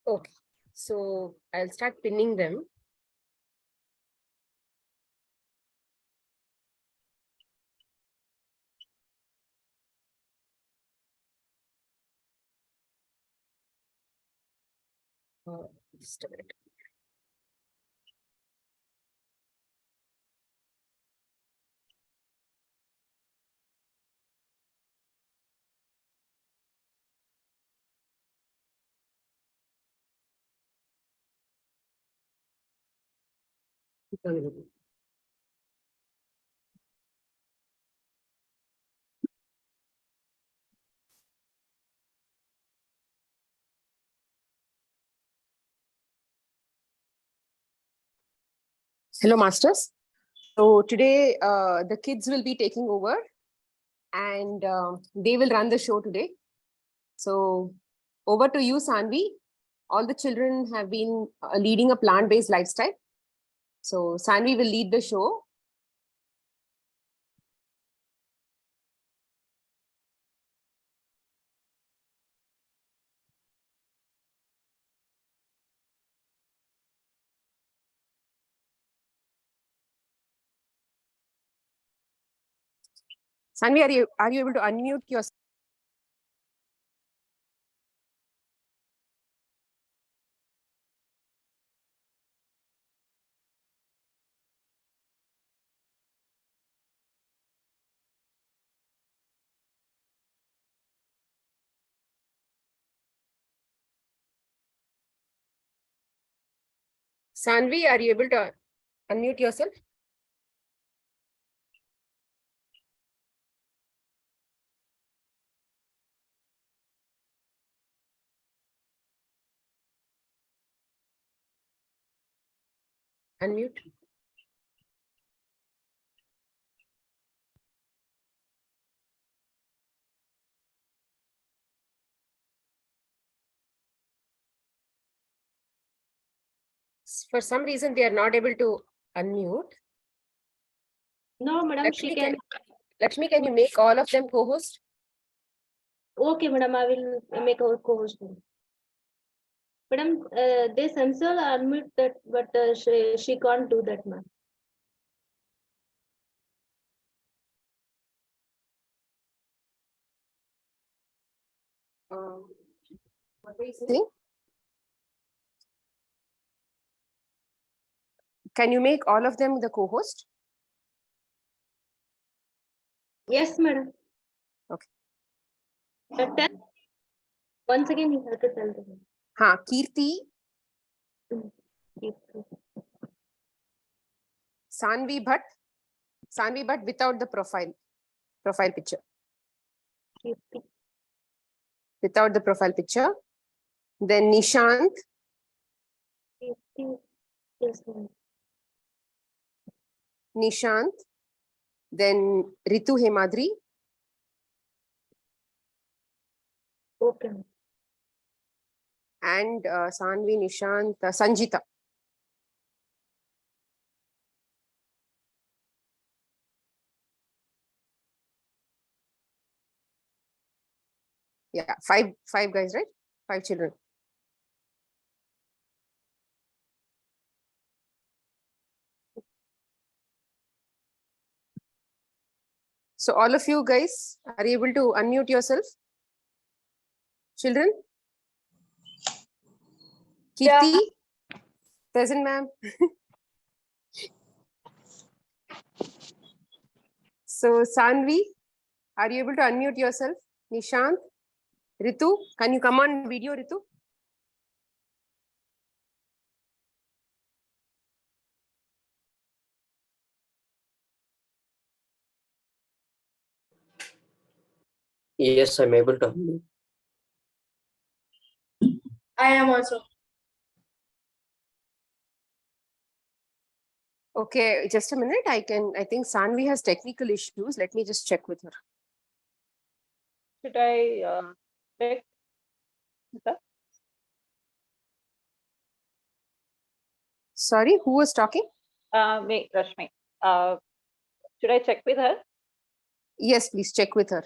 Okay, so I'll start pinning them. Just a minute. Hello, Masters. So today the kids will be taking over and they will run the show today. So over to you, Sanvi. All the children have been leading a plant-based lifestyle. So Sanvi will lead the show. Sanvi, are you able to unmute yourself? Sanvi, are you able to unmute yourself? Unmute. For some reason, they are not able to unmute. No, madam, she can. Lakshmi, can you make all of them co-host? Okay, madam, I will make our co-host. Madam, they themselves admit that, but she can't do that, ma'am. What do you say? Can you make all of them the co-host? Yes, madam. Okay. Once again, you have to tell them. Kirti. Sanvi Bhatt. Sanvi Bhatt without the profile picture. Kirti. Without the profile picture. Then Nishant. Kirti. Yes, madam. Nishant. Then Ritu Hemadri. Okay. And Sanvi, Nishant, Sanjita. Yeah, five guys, right? 5 children. So all of you guys are able to unmute yourself? Children? Kirti? Yeah. Present, ma'am. So Sanvi, are you able to unmute yourself? Nishant? Ritu? Can you come on video, Ritu? Yes, I'm able to. I am also. Okay, just a minute. I think Sanvi has technical issues. Let me just check with her. Should I check? Sorry, who was talking? Me, Rashmi. Should I check with her? Yes, please check with her.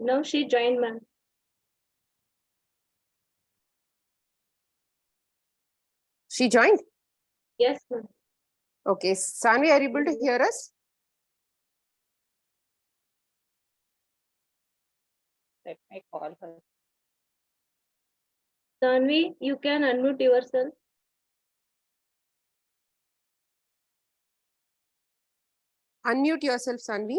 Now she joined, ma'am. She joined? Yes, ma'am. Okay. Sanvi, are you able to hear us? Let me call her. Tanvi, you can unmute yourself. Unmute yourself, Sanvi.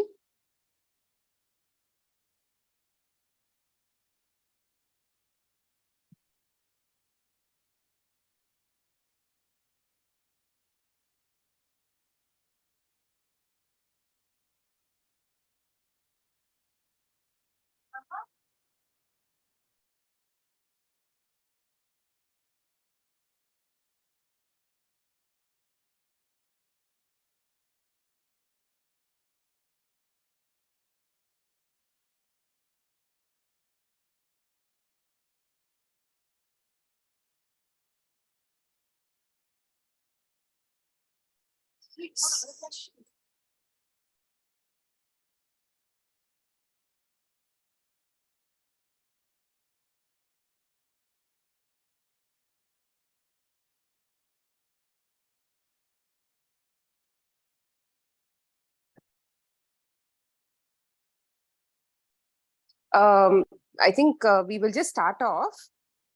I think we will just start off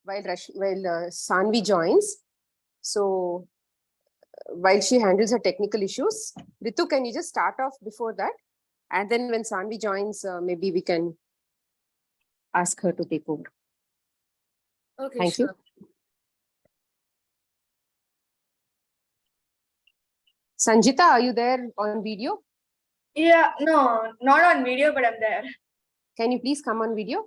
while Sanvi joins. So while she handles her technical issues, Ritu, can you just start off before that? And then when Sanvi joins, maybe we can ask her to take over. Okay, Thank you. sure. Sanjita, are you there on video? Yeah, no, not on video, but I'm there. Can you please come on video?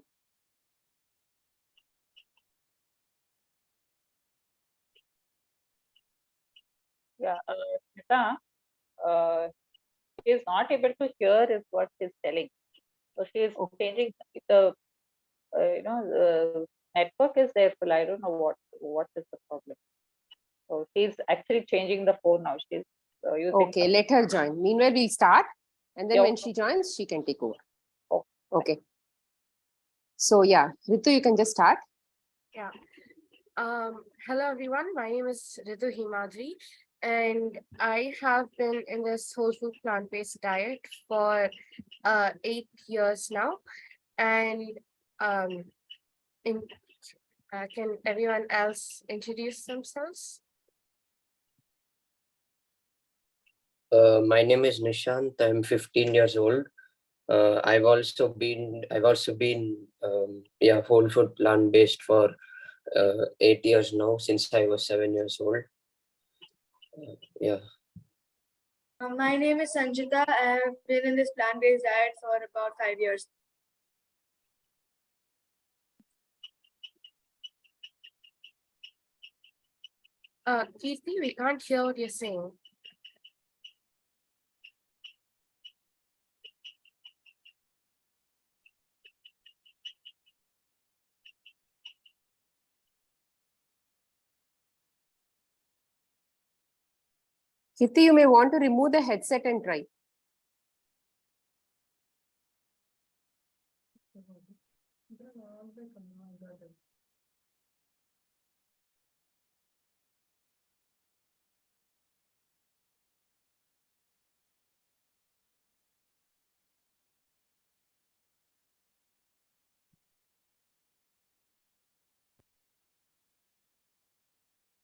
Yeah, Nidra, she is not able to hear is what she's telling. So she is changing the, the network is there, but I don't know what is the problem. So she's actually changing the phone now. She's using. Okay, let her join. Meanwhile, we'll start. And then Yeah. when she joins, she can take over. Oh, okay. So yeah, Ritu, you can just start. Yeah. Hello everyone. My name is Ritu Himadri, and I have been in this whole food plant-based diet for 8 years now. And in can everyone else introduce themselves? My name is Nishant. I'm 15 years old. I've also been whole food plant based for 8 years now, since I was 7 years old. Yeah. My name is Sanjita. I have been in this plant-based diet for about 5 years. Kirti, we can't hear what you're saying. Kirti, you may want to remove the headset and try.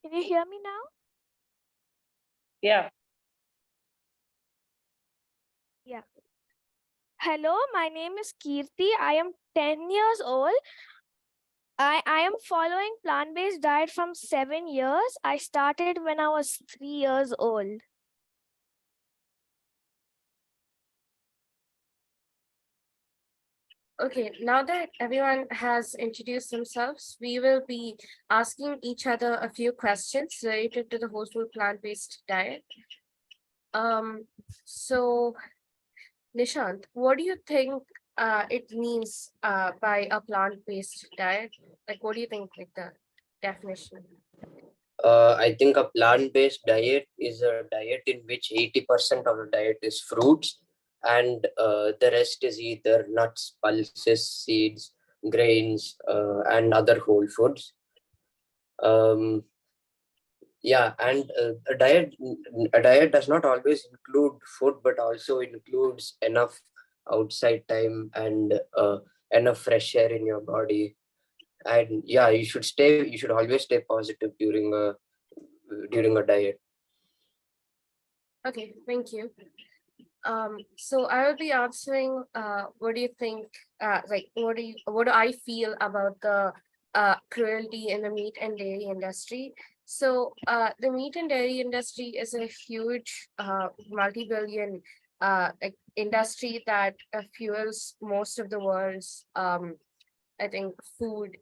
Can you hear me now? Yeah. Yeah. Hello, my name is Kirti. I am 10 years old. I am following plant-based diet from 7 years. I started when I was 3 years old. Okay, now that everyone has introduced themselves, we will be asking each other a few questions related to the whole food plant-based diet. So Nishant, what do you think it means by a plant-based diet? Like, what do you think, like the definition? I think a plant-based diet is a diet in which 80% of the diet is fruits and the rest is either nuts, pulses, seeds, grains, and other whole foods. Yeah, and a diet does not always include food, but also includes enough outside time and enough fresh air in your body. And yeah, you should always stay positive during a diet. Okay, thank you. So I will be answering, what do you think, what do I feel about the cruelty in the meat and dairy industry? So the meat and dairy industry is a huge multi-billion like industry that fuels most of the world's I think food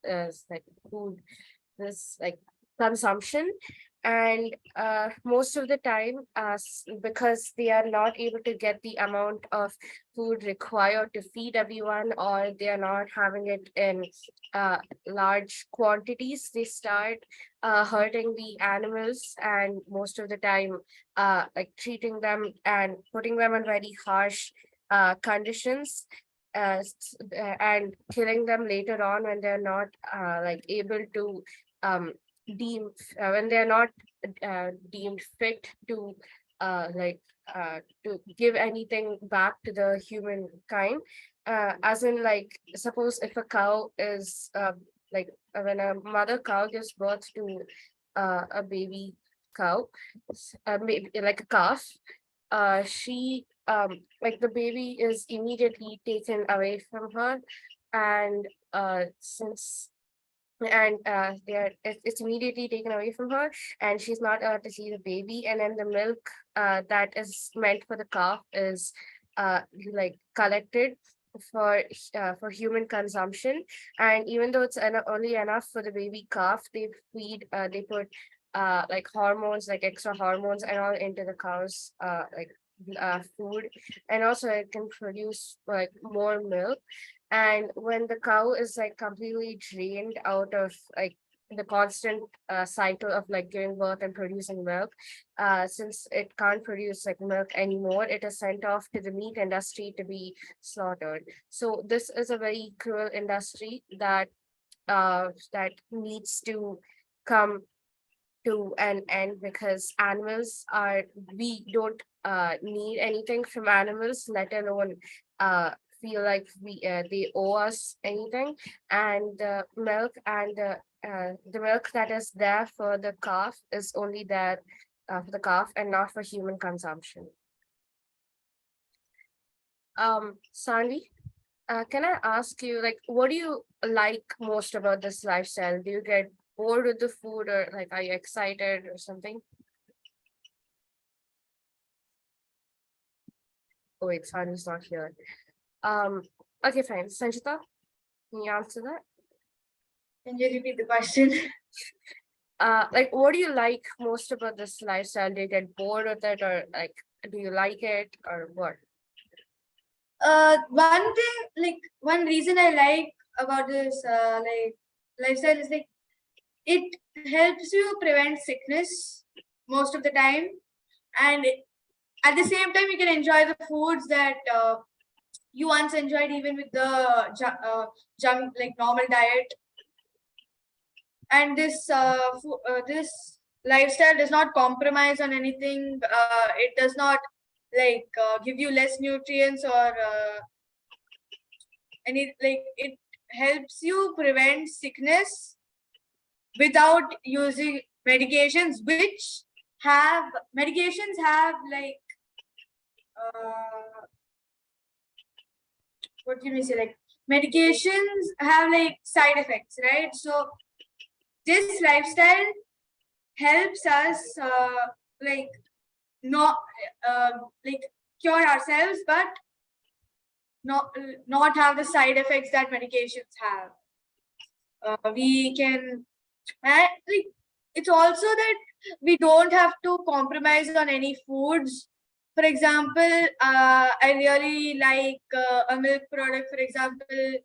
is like food this like consumption. And most of the time, because they are not able to get the amount of food required to feed everyone, or they are not having it in large quantities, they start hurting the animals, and most of the time like treating them and putting them in very harsh conditions, and killing them later on when they're not like able to um when they're not deemed fit to like to give anything back to the humankind. As in, like, suppose if a cow is like when a mother cow gives birth to a baby cow, maybe like a calf, she like the baby is immediately taken away from her, and since and it's immediately taken away from her, and she's not allowed to see the baby, and then the milk that is meant for the calf is uh like collected for human consumption. And even though it's only enough for the baby calf, they put like hormones, like extra hormones and all into the cow's food, and also it can produce like more milk. And when the cow is like completely drained out of like the constant cycle of like giving birth and producing milk, since it can't produce like milk anymore, it is sent off to the meat industry to be slaughtered. So this is a very cruel industry that needs to come to an end, because we don't need anything from animals, let alone feel like they owe us anything. And the milk that is there for the calf is only there for the calf and not for human consumption. Sanvi, can I ask you, like, what do you like most about this lifestyle? Do you get bored with the food, or like are you excited or something? Oh wait, Sanvi's not here. Okay, fine. Sanchita, can you answer that? Can you repeat the question? Like, what do you like most about this lifestyle? Do you get bored with it, or like, do you like it, or what? One thing, like one reason I like about this like lifestyle is like it helps you prevent sickness most of the time, and at the same time you can enjoy the foods that you once enjoyed even with the junk like normal diet. And this this lifestyle does not compromise on anything. It does not like give you less nutrients or any, like it helps you prevent sickness without using medications, which medications have like what can we say, like medications have like side effects, right? So this lifestyle helps us like not like cure ourselves, but not have the side effects that medications have. We can like, it's also that we don't have to compromise on any foods. For example, I really like a milk product, for example,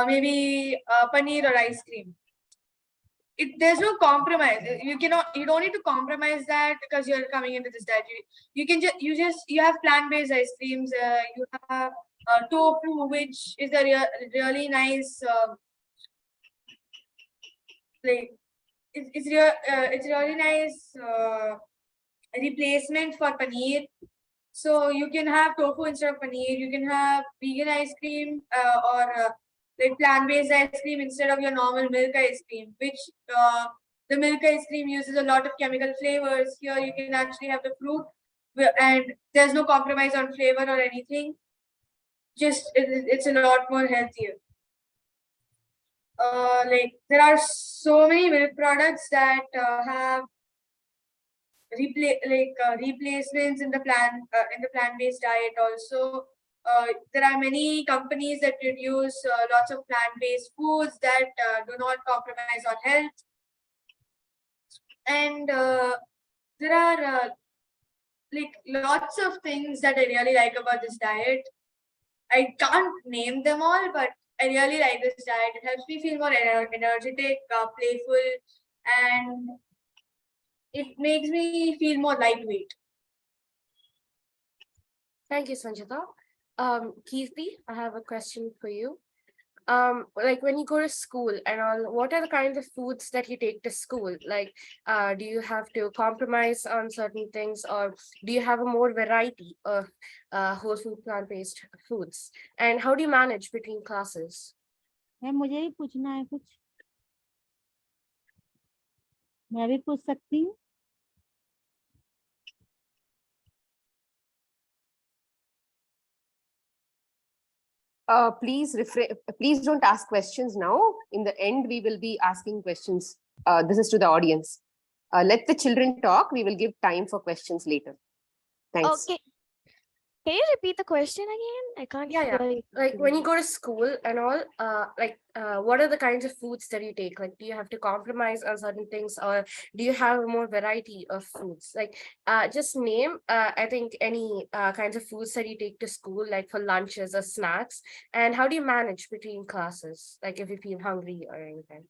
maybe paneer or ice cream. there's no compromise. You don't need to compromise that because you're coming into this diet. You have plant-based ice creams. You have tofu, which is a really nice like it's really nice replacement for paneer. So you can have tofu instead of paneer. You can have vegan ice cream or like plant-based ice cream instead of your normal milk ice cream, which the milk ice cream uses a lot of chemical flavors. Here you can actually have the fruit and there's no compromise on flavor or anything. Just it's a lot more healthier. Like there are so many milk products that have replacements in the plant-based diet. Also, there are many companies that produce lots of plant-based foods that do not compromise on health, and there are like lots of things that I really like about this diet. I can't name them all, but I really like this diet. It helps me feel more energetic, playful, and it makes me feel more lightweight. Thank you, Sanjita. Kirti, I have a question for you. Like when you go to school and all, what are the kinds of foods that you take to school? Like, do you have to compromise on certain things, or do you have a more variety of whole food plant-based foods? And how do you manage between classes? मुझे ही पूछना है कुछ मैं भी पूछ सकती हूँ Please don't ask questions now. In the end, we will be asking questions. This is to the audience. Let the children talk. We will give time for questions later. Thanks. Okay. Can you repeat the question again? I can't Yeah. hear you. Like when you go to school and all, what are the kinds of foods that you take? Like, do you have to compromise on certain things, or do you have a more variety of foods? Like, just name, I think, any kinds of foods that you take to school, like for lunches or snacks, and how do you manage between classes? Like if you feel hungry or anything.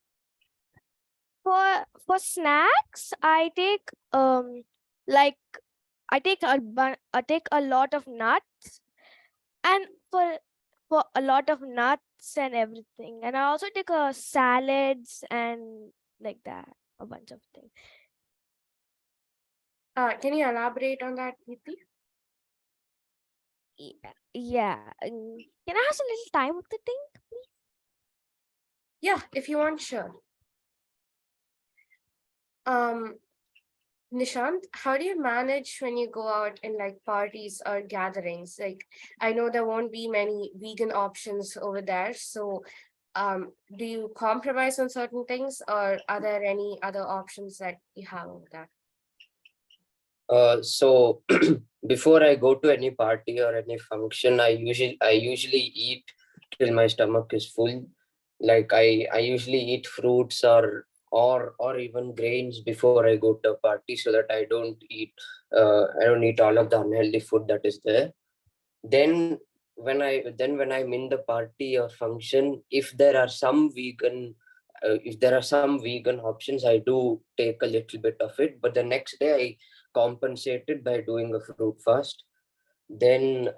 For snacks, I take like I take a lot of nuts, and for a lot of nuts and everything, and I also take salads and like that, a bunch of things. Can you elaborate on that, Preeti? Yeah. Can I have some little time with the thing, please? Yeah, if you want, sure. Nishant, how do you manage when you go out in like parties or gatherings? Like, I know there won't be many vegan options over there. So, do you compromise on certain things, or are there any other options that you have over there? So before I go to any party or any function, I usually eat till my stomach is full. Like I usually eat fruits or even grains before I go to a party, so that I don't eat all of the unhealthy food that is there. Then when I'm in the party or function, if there are some vegan options, I do take a little bit of it, but the next day I compensate it by doing a fruit fast. Then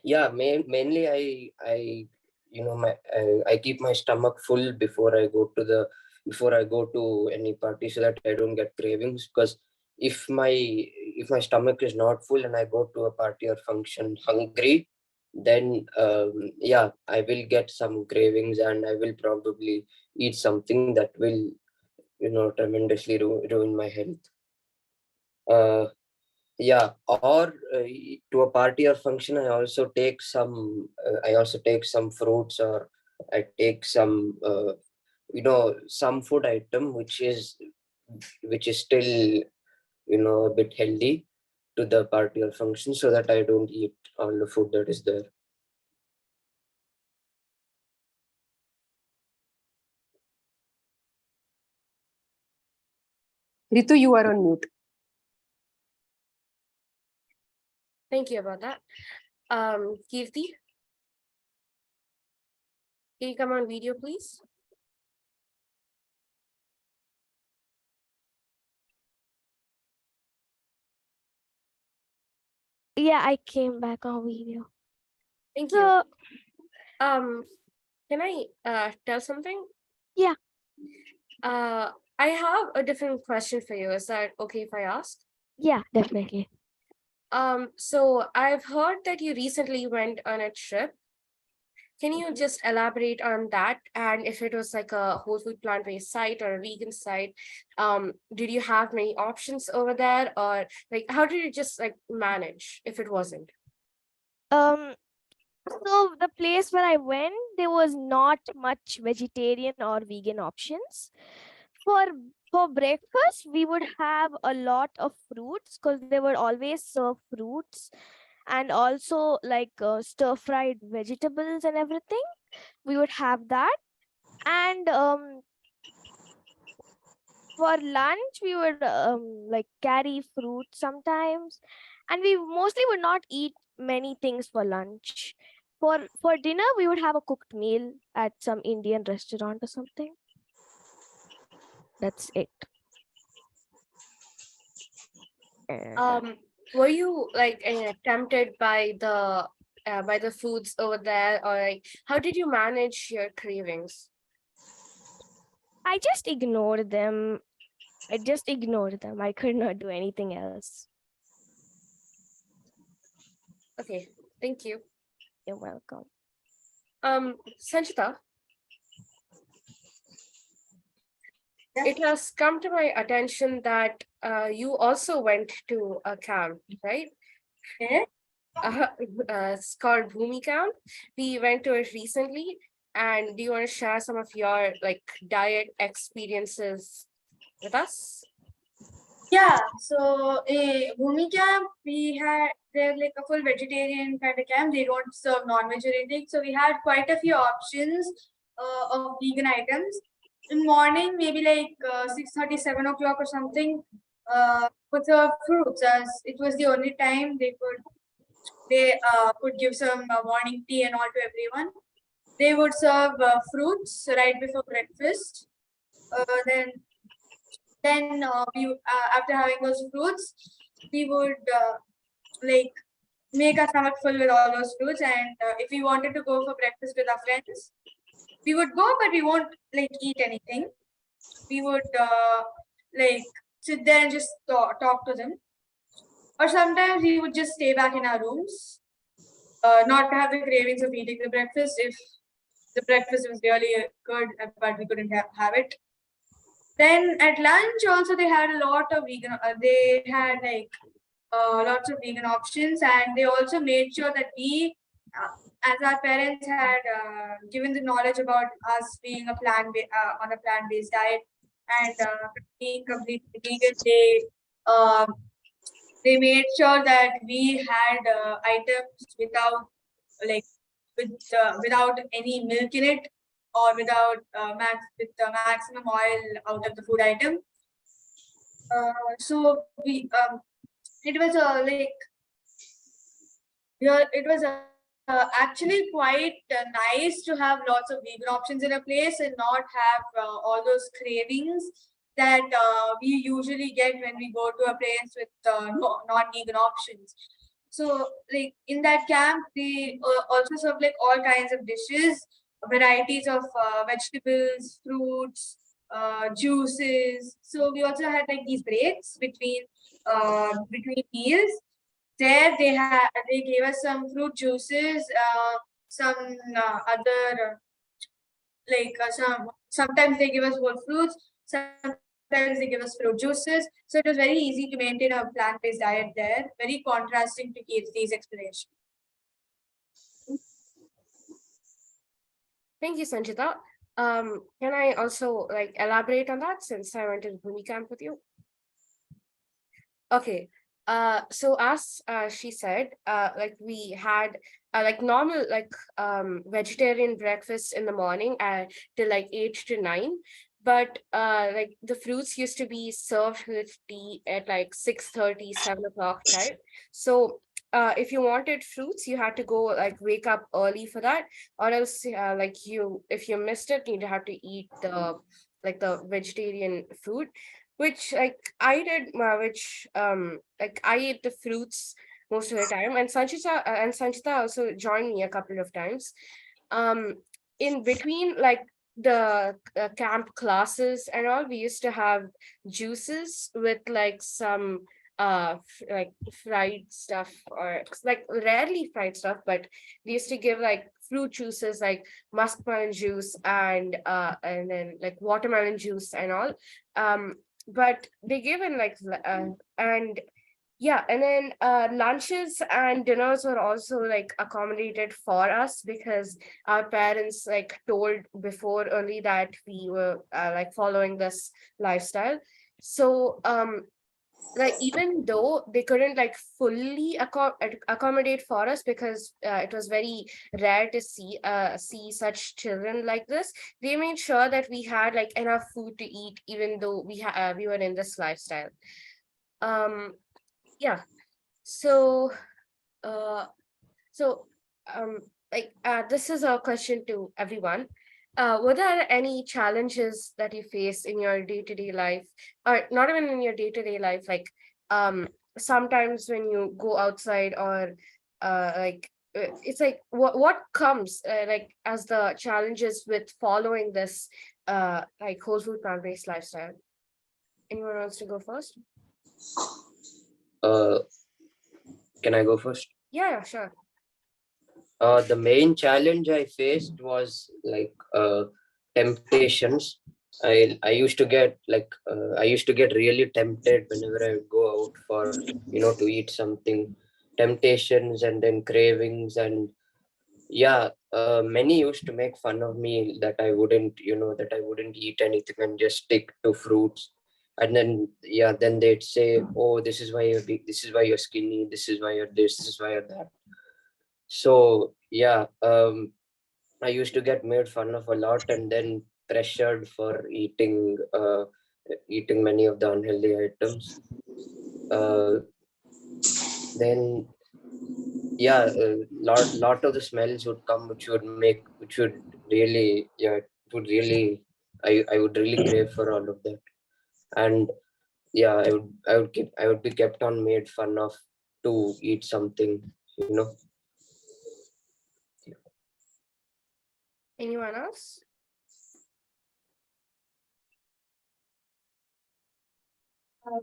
yeah, mainly I keep my stomach full before I go to any party, so that I don't get cravings. Because if my stomach is not full and I go to a party or function hungry, then yeah, I will get some cravings and I will probably eat something that will tremendously ruin my health. Yeah, or to a party or function, I also take some fruits, or I take some some food item which is still a bit healthy to the party or function, so that I don't eat all the food that is there. Ritu, you are on mute. Thank you about that. Kirti, can you come on video, please? Yeah, I came back on video. Thank you. So Can I tell something? yeah, I have a different question for you. Is that okay if I ask? yeah, definitely. So I've heard that you recently went on a trip. Can you just elaborate on that? And if it was like a whole food plant-based site or a vegan site, did you have many options over there, or like how did you just like manage if it wasn't? Um, so the place where I went, there was not much vegetarian or vegan options. For for breakfast, we would have a lot of fruits because they would always serve fruits, and also like stir-fried vegetables and everything. We would have that. And for lunch, we would like carry fruit sometimes, and we mostly would not eat many things for lunch. For dinner, we would have a cooked meal at some Indian restaurant or something. That's it. And, Were you like tempted by the foods over there, or like how did you manage your cravings? I just ignored them. I could not do anything else. Okay, thank you. You're welcome. Sanchita, Yeah. it has come to my attention that you also went to a camp, right? Okay. It's called Bhumi Camp. We went to it recently, and do you want to share some of your like diet experiences with us? Yeah, so Bhumi camp, they're like a full vegetarian kind of camp. They don't serve non-veg or anything. So we had quite a few options of vegan items. In morning, maybe like 6:30, 7 o'clock or something, would serve fruits as it was the only time they could give some morning tea and all to everyone. They would serve fruits right before breakfast. Then after having those fruits, we would like make our stomach full with all those fruits. And if we wanted to go for breakfast with our friends, we would go, but we won't like eat anything. We would like sit there and just talk to them. Or sometimes we would just stay back in our rooms, not have the cravings of eating the breakfast if the breakfast was really good, but we couldn't have it. Then at lunch also they had a lot of vegan. They had like lots of vegan options, and they also made sure that we, as our parents, had given the knowledge about us being on a plant-based diet and being completely vegan. Um, they made sure that we had items without any milk in it, or with the maximum oil out of the food item. So it was it was actually quite nice to have lots of vegan options in a place and not have all those cravings that we usually get when we go to a place with non-vegan options. So, like in that camp, they also serve like all kinds of dishes, varieties of vegetables, fruits, juices. So we also had like these breaks between meals. There they gave us some fruit juices, some other sometimes they give us whole fruits, sometimes they give us fruit juices. So it was very easy to maintain a plant-based diet there, very contrasting to Kirti's explanation. Thank you, Sanchita. Can I also like elaborate on that since I went to the Bhumi camp with you? Okay. So as she said, like we had like normal like vegetarian breakfast in the morning till like 8 to 9, but like the fruits used to be served with tea at like 6:30, 7 o'clock, right? So if you wanted fruits, you had to go like wake up early for that, or else like if you missed it, you'd have to eat the vegetarian food, which like I did, which like I ate the fruits most of the time. And Sanchita also joined me a couple of times. In between, like the camp classes and all, we used to have juices with like some like fried stuff, or like rarely fried stuff, but we used to give like fruit juices like muskmelon juice and then like watermelon juice and all. But they gave in like and yeah, and then lunches and dinners were also like accommodated for us, because our parents like told before only that we were like following this lifestyle. So like even though they couldn't like fully accommodate for us, because it was very rare to see such children like this, they made sure that we had like enough food to eat, even though we were in this lifestyle. Yeah, so uh so like this is a question to everyone. Were there any challenges that you face in your day-to-day life, or not even in your day-to-day life, like sometimes when you go outside, or like it's like what comes like as the challenges with following this like whole food plant-based lifestyle? Anyone wants to go first? Can I go first? Yeah, sure. The main challenge I faced was like temptations. I used to get like I used to get really tempted whenever I would go out for to eat something. Temptations and then cravings, and yeah, many used to make fun of me that I wouldn't eat anything and just stick to fruits. And then then they'd say, oh, this is why you're big, this is why you're skinny, this is why you're this is why you're that. So yeah, I used to get made fun of a lot, and then pressured for eating many of the unhealthy items. Then lot of the smells would come, which would really, it would really, I would really crave for all of that. And yeah, I would be kept on made fun of to eat something, Anyone else?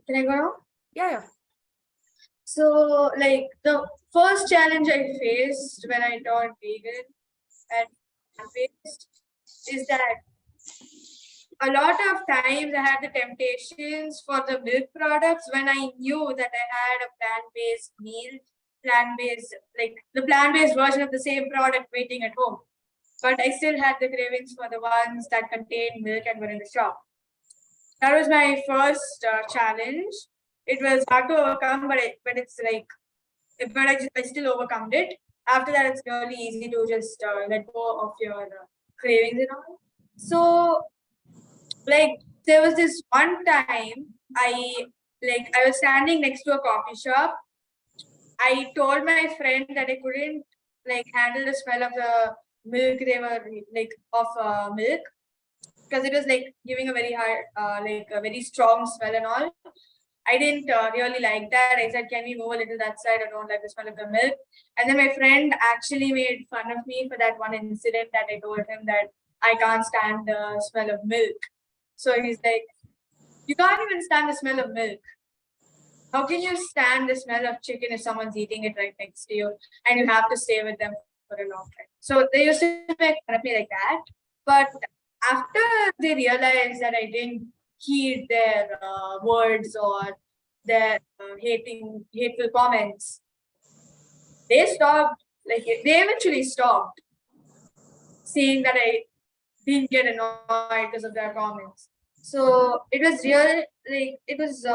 Can I go now? Yeah. So, like, the first challenge I faced when I turned vegan and plant-based is that a lot of times I had the temptations for the milk products when I knew that I had a plant-based meal, like the plant-based version of the same product waiting at home. But I still had the cravings for the ones that contained milk and were in the shop. That was my first challenge. It was hard to overcome, but I still overcome it. After that, it's really easy to just let go of your cravings and all. So, like, there was this one time I was standing next to a coffee shop. I told my friend that I couldn't like handle the smell of the milk they were like of milk, because it was like giving a very high like a very strong smell and all. I didn't really like that. I said, can we move a little that side? I don't like the smell of the milk. And then my friend actually made fun of me for that one incident that I told him that I can't stand the smell of milk. So he's like, you can't even stand the smell of milk. How can you stand the smell of chicken if someone's eating it right next to you and you have to stay with them for a long time? So they used to make fun of me like that. But after they realized that I didn't heed their words or their hateful comments, they stopped. Like they eventually stopped, seeing that I didn't get annoyed because of their comments. So it was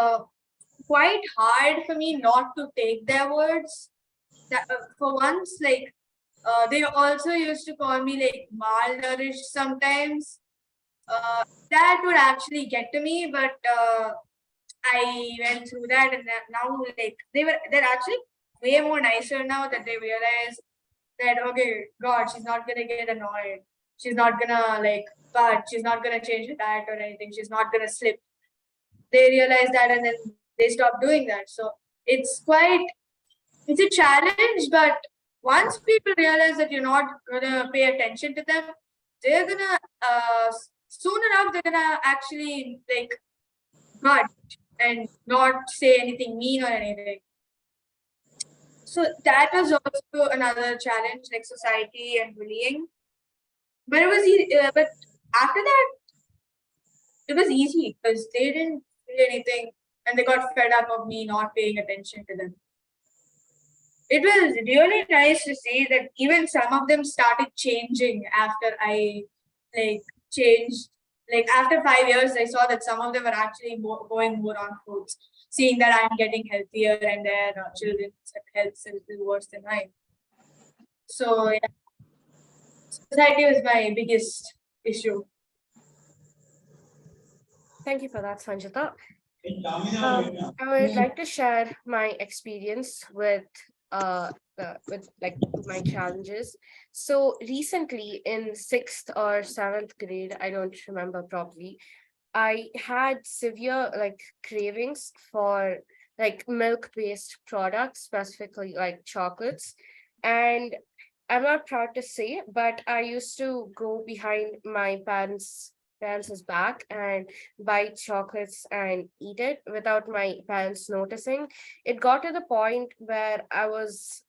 quite hard for me not to take their words. That for once, like they also used to call me like malnourished sometimes. That would actually get to me, but I went through that, and now like they're actually way more nicer now that they realize that, okay, God, she's not gonna get annoyed. She's not gonna but she's not gonna change her diet or anything. She's not gonna slip. They realize that, and then they stop doing that. So it's quite it's a challenge, but once people realize that you're not gonna pay attention to them, they're gonna soon enough they're gonna actually like budge and not say anything mean or anything. So that was also another challenge, like society and bullying. But it was but after that it was easy because they didn't say anything and they got fed up of me not paying attention to them. It was really nice to see that even some of them started changing after I like changed. Like after 5 years, I saw that some of them were actually going more on foods, seeing that I'm getting healthier and their children's health is a little worse than mine. So yeah, society was my biggest issue. Thank you for that, Sanjita. I would like to share my experience with like my challenges. So recently in 6th or 7th grade, I don't remember properly, I had severe like cravings for like milk-based products, specifically like chocolates. And I'm not proud to say, but I used to go behind my parents' back and buy chocolates and eat it without my parents noticing. It got to the point where I was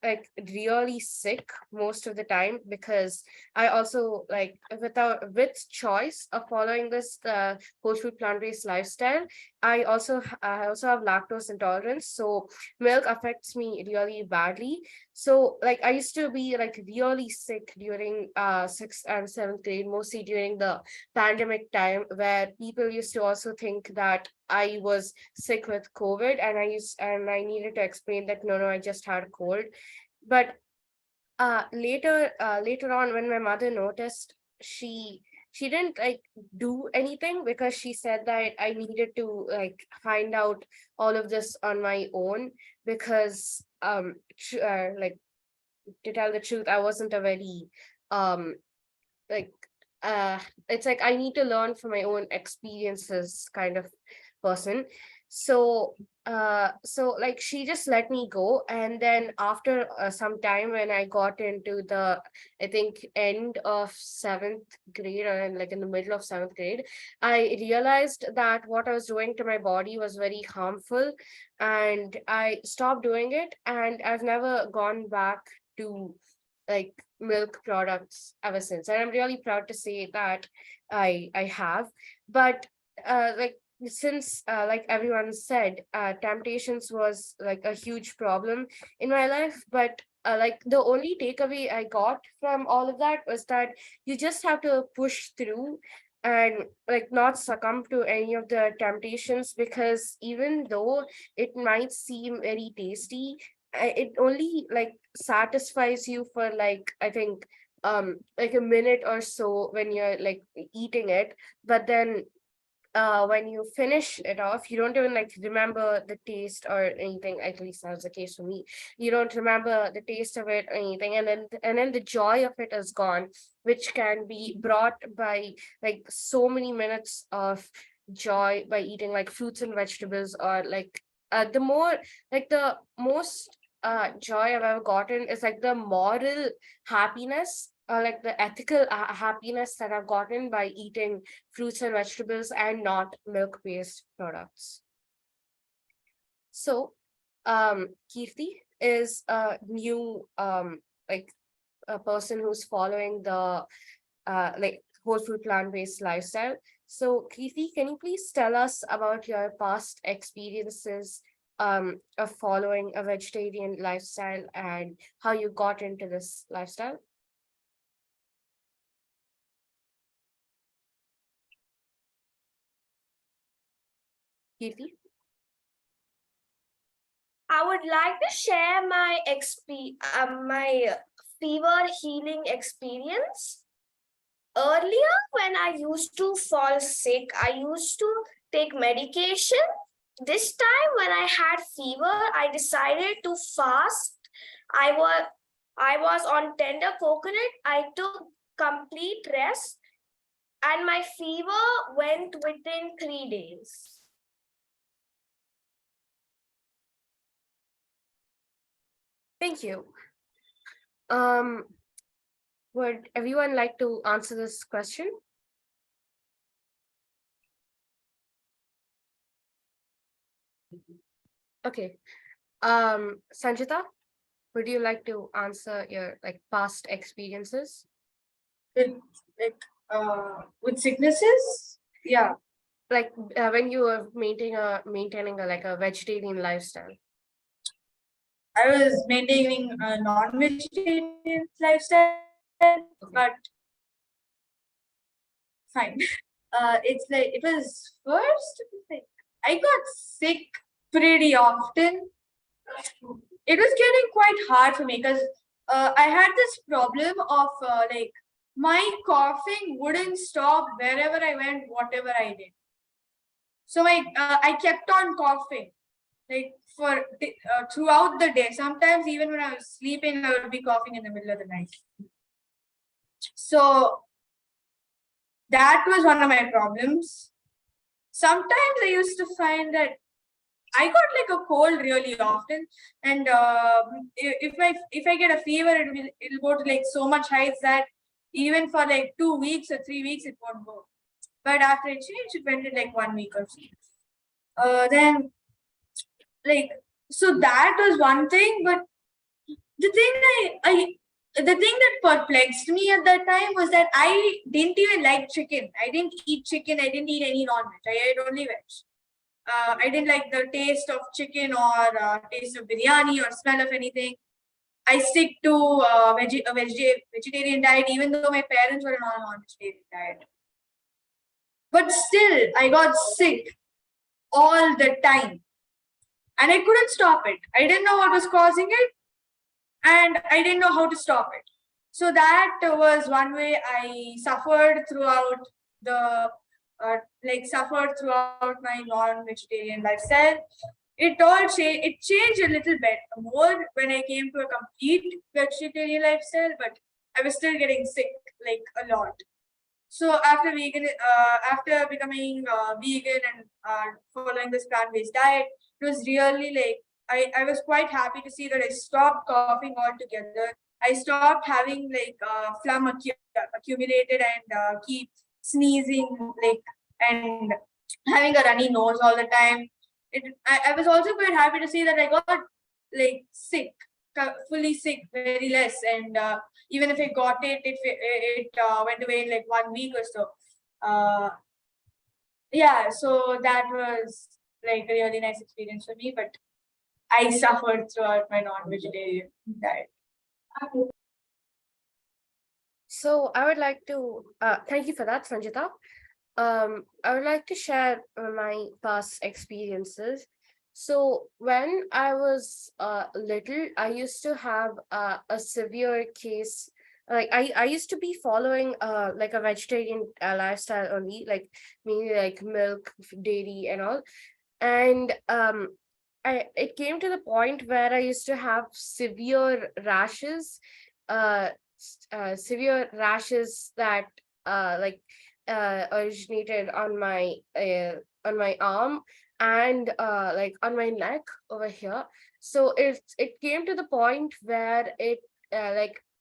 like really sick most of the time, because I also like with choice of following this whole food plant-based lifestyle, I also have lactose intolerance, so milk affects me really badly. So like I used to be like really sick during 6th and 7th grade, mostly during the pandemic time, where people used to also think that I was sick with COVID, and I needed to explain that no, I just had a cold. But later on, when my mother noticed, she didn't like do anything, because she said that I needed to like find out all of this on my own, because like, to tell the truth, I wasn't a very like it's like I need to learn from my own experiences kind of person. So like she just let me go, and then after some time, when I got into the, I think, end of 7th grade, or like in the middle of 7th grade, I realized that what I was doing to my body was very harmful, and I stopped doing it, and I've never gone back to like milk products ever since. And I'm really proud to say that I have. But like, since like everyone said, temptations was like a huge problem in my life. But like the only takeaway I got from all of that was that you just have to push through and like not succumb to any of the temptations, because even though it might seem very tasty, it only like satisfies you for like, I think, like a minute or so when you're like eating it. But then when you finish it off, you don't even like remember the taste or anything. At least that's the case for me. You don't remember the taste of it or anything, and then the joy of it is gone, which can be brought by like so many minutes of joy by eating like fruits and vegetables, or like the most joy I've ever gotten is like the moral happiness, or like the ethical happiness that I've gotten by eating fruits and vegetables and not milk-based products. So, Kirti is a new like a person who's following the like whole food plant-based lifestyle. So, Kirti, can you please tell us about your past experiences of following a vegetarian lifestyle and how you got into this lifestyle? Kirti? I would like to share my fever healing experience. Earlier, when I used to fall sick, I used to take medication. This time, when I had fever, I decided to fast. I was on tender coconut. I took complete rest, and my fever went within 3 days. Thank you. Would everyone like to answer this question? Okay. Sanjita, would you like to answer your past experiences? With with sicknesses, yeah. Like when you were maintaining a vegetarian lifestyle. I was maintaining a non-vegetarian lifestyle, but fine. It's like it was first. Like, I got sick pretty often. It was getting quite hard for me because I had this problem of like my coughing wouldn't stop wherever I went, whatever I did. So I kept on coughing like for throughout the day. Sometimes even when I was sleeping, I would be coughing in the middle of the night. So that was one of my problems. Sometimes I used to find that I got like a cold really often, and if I get a fever, it'll go to like so much heights that even for like 2 weeks or 3 weeks it won't go. But after it changed, it went in like 1 week or so. Then like so that was one thing, but the thing the thing that perplexed me at that time was that I didn't even like chicken. I didn't eat chicken. I didn't eat any non-veg. I ate only veg. I didn't like the taste of chicken or taste of biryani or smell of anything. I stick to a vegetarian diet, even though my parents were on a non-vegetarian diet. But still, I got sick all the time. And I couldn't stop it. I didn't know what was causing it. And I didn't know how to stop it. So that was one way I suffered throughout suffered throughout my non-vegetarian lifestyle. It changed a little bit more when I came to a complete vegetarian lifestyle, but I was still getting sick like a lot. So after becoming vegan and following this plant-based diet, it was really like I was quite happy to see that I stopped coughing altogether. I stopped having like phlegm accumulated and keep sneezing like and having a runny nose all the time. I was also quite happy to see that I got like sick, fully sick, very less, and even if I got it, it went away in like 1 week or so. Yeah, so that was like a really nice experience for me, but I suffered throughout my non-vegetarian diet. So I would like to thank you for that, Sanjita. I would like to share my past experiences. So when I was little, I used to have a severe case. Like I used to be following like a vegetarian lifestyle only, like mainly like milk, dairy, and all. And it came to the point where I used to have uh, severe rashes that originated on my arm and like on my neck over here. So it came to the point where it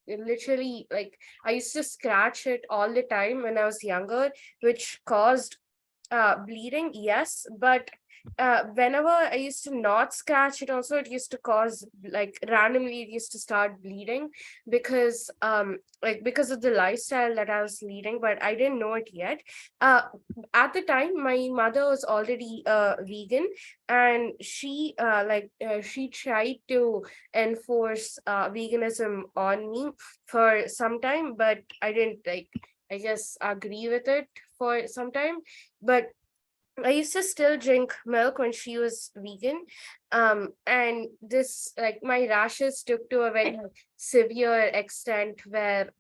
literally, like, I used to scratch it all the time when I was younger, which caused bleeding, yes, but whenever I used to not scratch it, also it used to cause, like, randomly it used to start bleeding because because of the lifestyle that I was leading, but I didn't know it yet. At the time, my mother was already vegan, and she tried to enforce veganism on me for some time, but I didn't, like, I guess, agree with it for some time. But I used to still drink milk when she was vegan. And this, like, my rashes took to a very severe extent where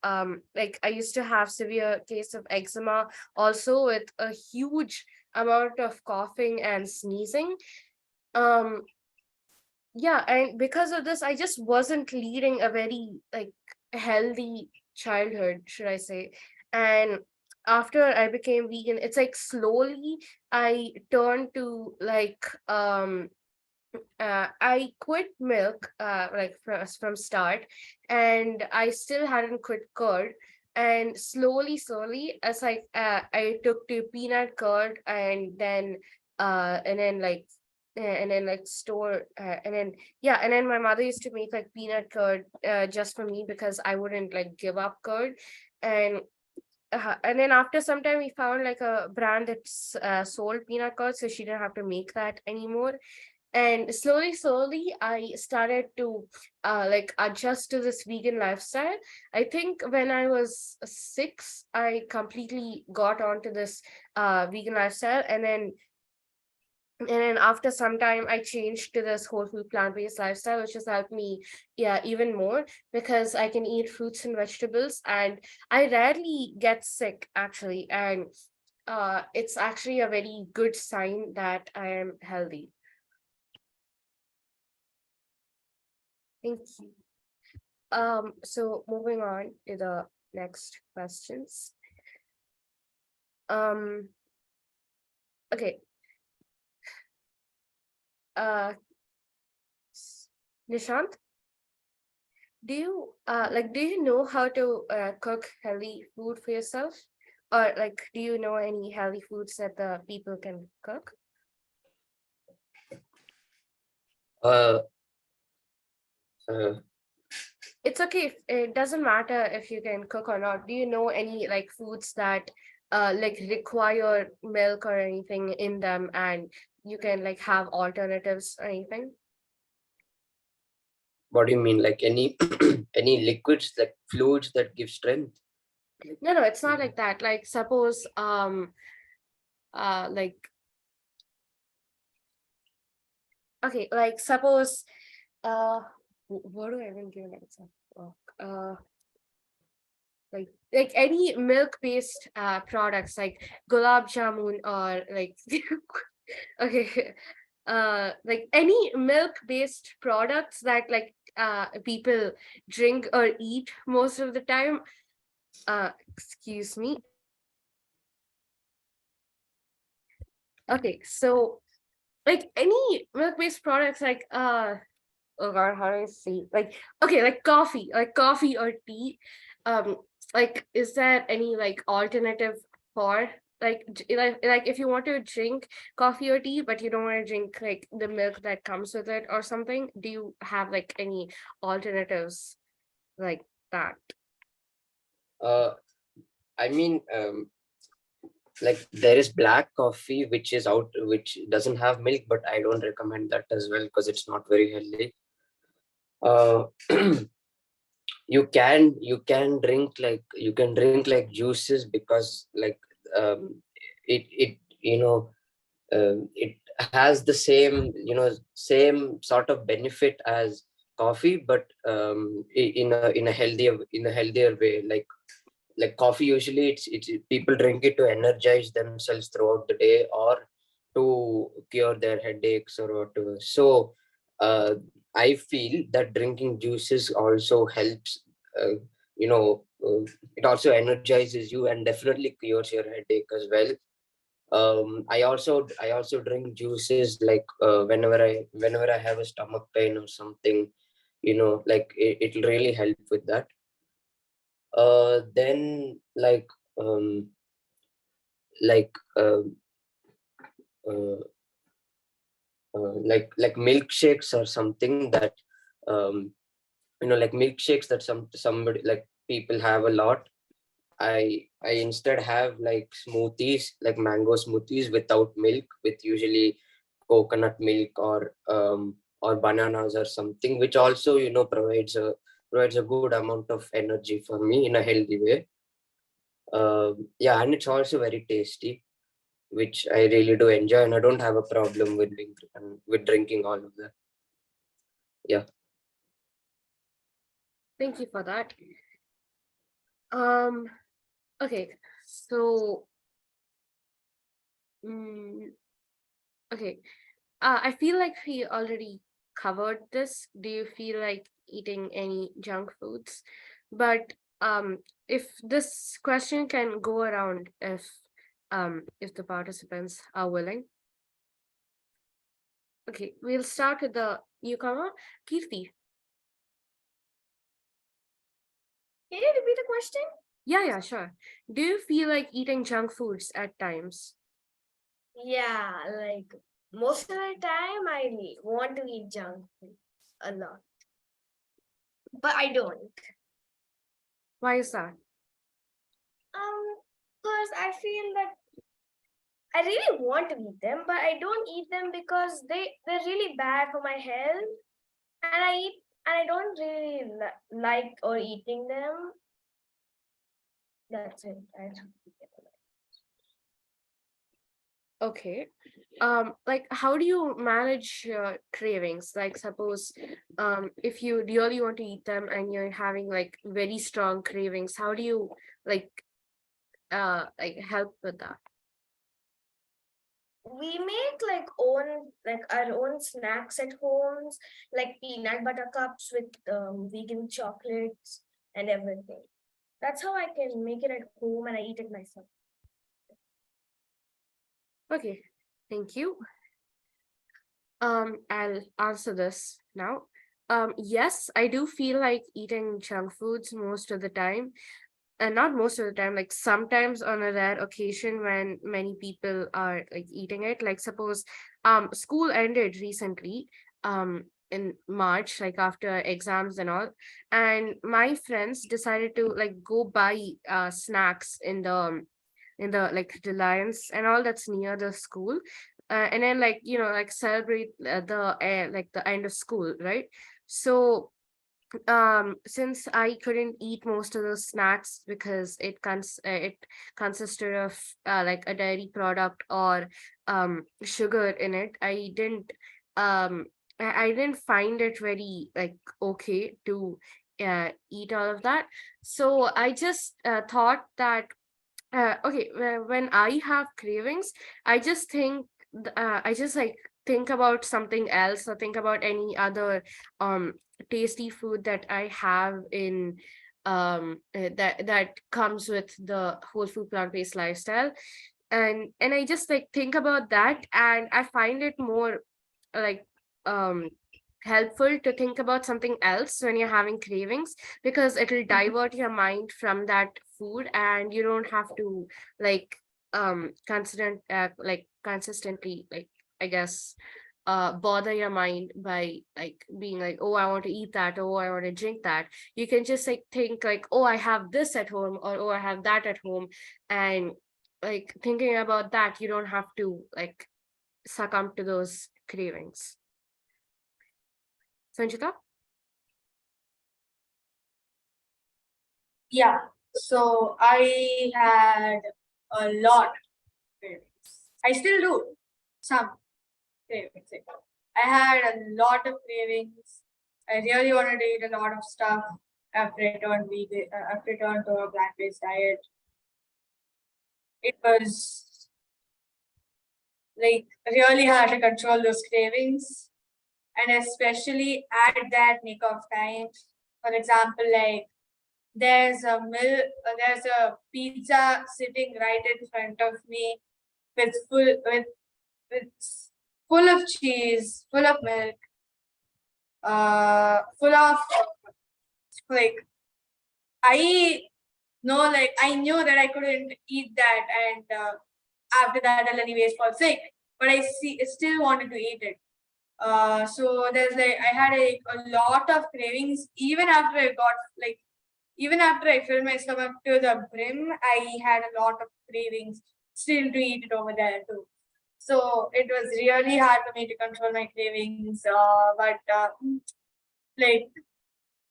like I used to have severe case of eczema, also with a huge amount of coughing and sneezing. Um yeah, and because of this, I just wasn't leading a very, like, healthy childhood, should I say. And after I became vegan, it's like slowly I turned to, like, I quit milk like from start, and I still hadn't quit curd. And slowly, as I took to peanut curd, and then like store and then yeah, and then my mother used to make like peanut curd just for me because I wouldn't like give up curd. And and then after some time we found like a brand that's sold peanut curd, so she didn't have to make that anymore. And slowly I started to like adjust to this vegan lifestyle. I think when I was 6 I completely got onto this vegan lifestyle, and then after some time I changed to this whole food plant-based lifestyle, which has helped me even more because I can eat fruits and vegetables, and I rarely get sick actually. And it's actually a very good sign that I am healthy. Thank you. So moving on to the next questions. Okay. Nishant, do you know how to cook healthy food for yourself? Or like do you know any healthy foods that the people can cook? Uh, uh, It's okay if it doesn't matter if you can cook or not. Do you know any like foods that like require milk or anything in them, and you can like have alternatives or anything? what do you mean? Like any any liquids, like fluids that give strength? No, it's not like that. Like suppose like okay, like suppose what do I even give an example? Like any milk-based products like gulab jamun, or like okay, like any milk-based products that like people drink or eat most of the time. Excuse me. Okay, so like any milk-based products like oh god, how do I say, like okay, like coffee or tea. um like is there any like alternative for like if you want to drink coffee or tea but you don't want to drink like the milk that comes with it or something, do you have like any alternatives like that? Uh, I mean, like there is black coffee which is out, which doesn't have milk, but I don't recommend that as well because it's not very healthy. Uh, you can drink like juices because like it it has the same same sort of benefit as coffee, but in a healthier way. Like coffee usually it's people drink it to energize themselves throughout the day or to cure their headaches or whatever. So uh, I feel that drinking juices also helps. uh, you know it also energizes you and definitely cures your headache as well. I also drink juices like whenever I have a stomach pain or something, like it'll really help with that. Then like uh, uh, like milkshakes or something that um like milkshakes that somebody like people have a lot. I instead have like smoothies, like mango smoothies without milk, with usually coconut milk or bananas or something, which also provides a good amount of energy for me in a healthy way. Yeah, and it's also very tasty, which I really do enjoy, and I don't have a problem with drinking all of that. Yeah. Thank you for that. Okay, so okay, I feel like we already covered this. Do you feel like eating any junk foods? But if this question can go around, if the participants are willing. Okay, we'll start with the newcomer, Kirti. Can you repeat the question? Yeah, sure. Do you feel like eating junk foods at times? Yeah, like most of the time I want to eat junk food a lot. But I don't. Why is that? Because I feel that I really want to eat them, but I don't eat them because they're really bad for my health. And I don't really like or eating them. That's it. Okay. Like how do you manage cravings? Like suppose if you really want to eat them and you're having like very strong cravings, how do you like help with that? We make our own snacks at homes, like peanut butter cups with vegan chocolates and everything. That's how I can make it at home and I eat it myself. Okay, thank you. I'll answer this now. Yes, I do feel like eating junk foods most of the time. And not most of the time, like sometimes on a rare occasion when many people are like eating it. Like suppose school ended recently in March, like after exams and all, and my friends decided to like go buy snacks in the like Reliance and all that's near the school, and then like like celebrate the end of school, right? So since I couldn't eat most of those snacks because it consisted of like a dairy product or sugar in it, I didn't find it very like okay to eat all of that. So I just thought that okay, when I have cravings, I just I just like think about something else or think about any other tasty food that I have in that comes with the whole food plant-based lifestyle, and I just like think about that, and I find it more like um helpful to think about something else when you're having cravings, because it'll divert your mind from that food and you don't have to like consistently like I guess bother your mind by like being like, oh, I want to eat that, oh, I want to drink that. You can just like think like, oh, I have this at home, or oh, I have that at home, and like thinking about that, you don't have to like succumb to those cravings. Sanjita? Yeah, so I had a lot of cravings. I still do some cravings. I had a lot of cravings. I really wanted to eat a lot of stuff after I turned vegan, after I turned to a plant-based diet. It was like really hard to control those cravings, and especially at that nick of time. For example, like there's a pizza sitting right in front of me with full of cheese, full of milk, full of like I I knew that I couldn't eat that, and after that I'll anyways fall sick. But I still wanted to eat it. So there's like I had a lot of cravings even after I filled my stomach to the brim. I had a lot of cravings still to eat it over there too. So it was really hard for me to control my cravings. But like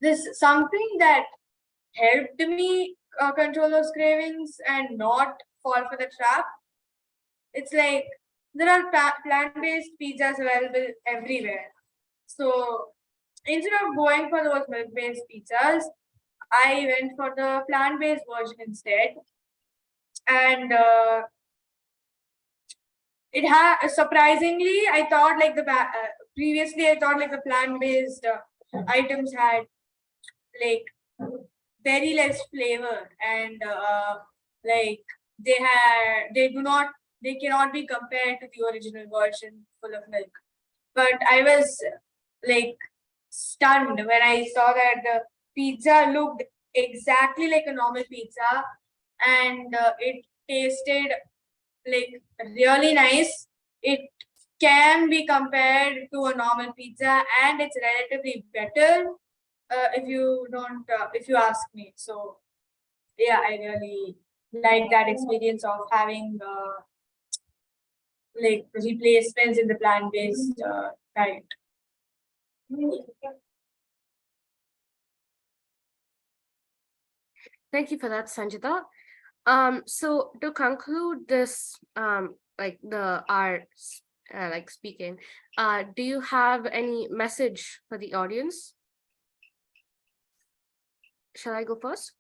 this something that helped me control those cravings and not fall for the trap. It's like there are plant-based pizzas available everywhere. So instead of going for those milk-based pizzas, I went for the plant-based version instead. And it had surprisingly, I thought like previously I thought like the plant-based items had like very less flavor, and like they cannot be compared to the original version full of milk. but I was like stunned when I saw that the pizza looked exactly like a normal pizza, and it tasted like really nice. It can be compared to a normal pizza, and it's relatively better if you ask me. So yeah, I really like that experience of having like replacements in the plant-based diet. Thank you for that, Sanjita. So to conclude this, like the arts, like speaking, do you have any message for the audience? Shall I go first?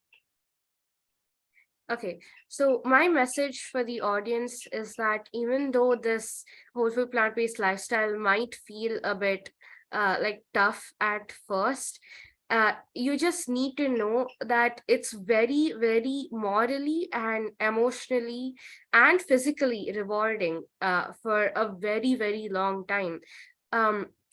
Okay, so my message for the audience is that even though this whole food plant-based lifestyle might feel a bit like tough at first, you just need to know that it's very, very morally and emotionally and physically rewarding for a very, very long time.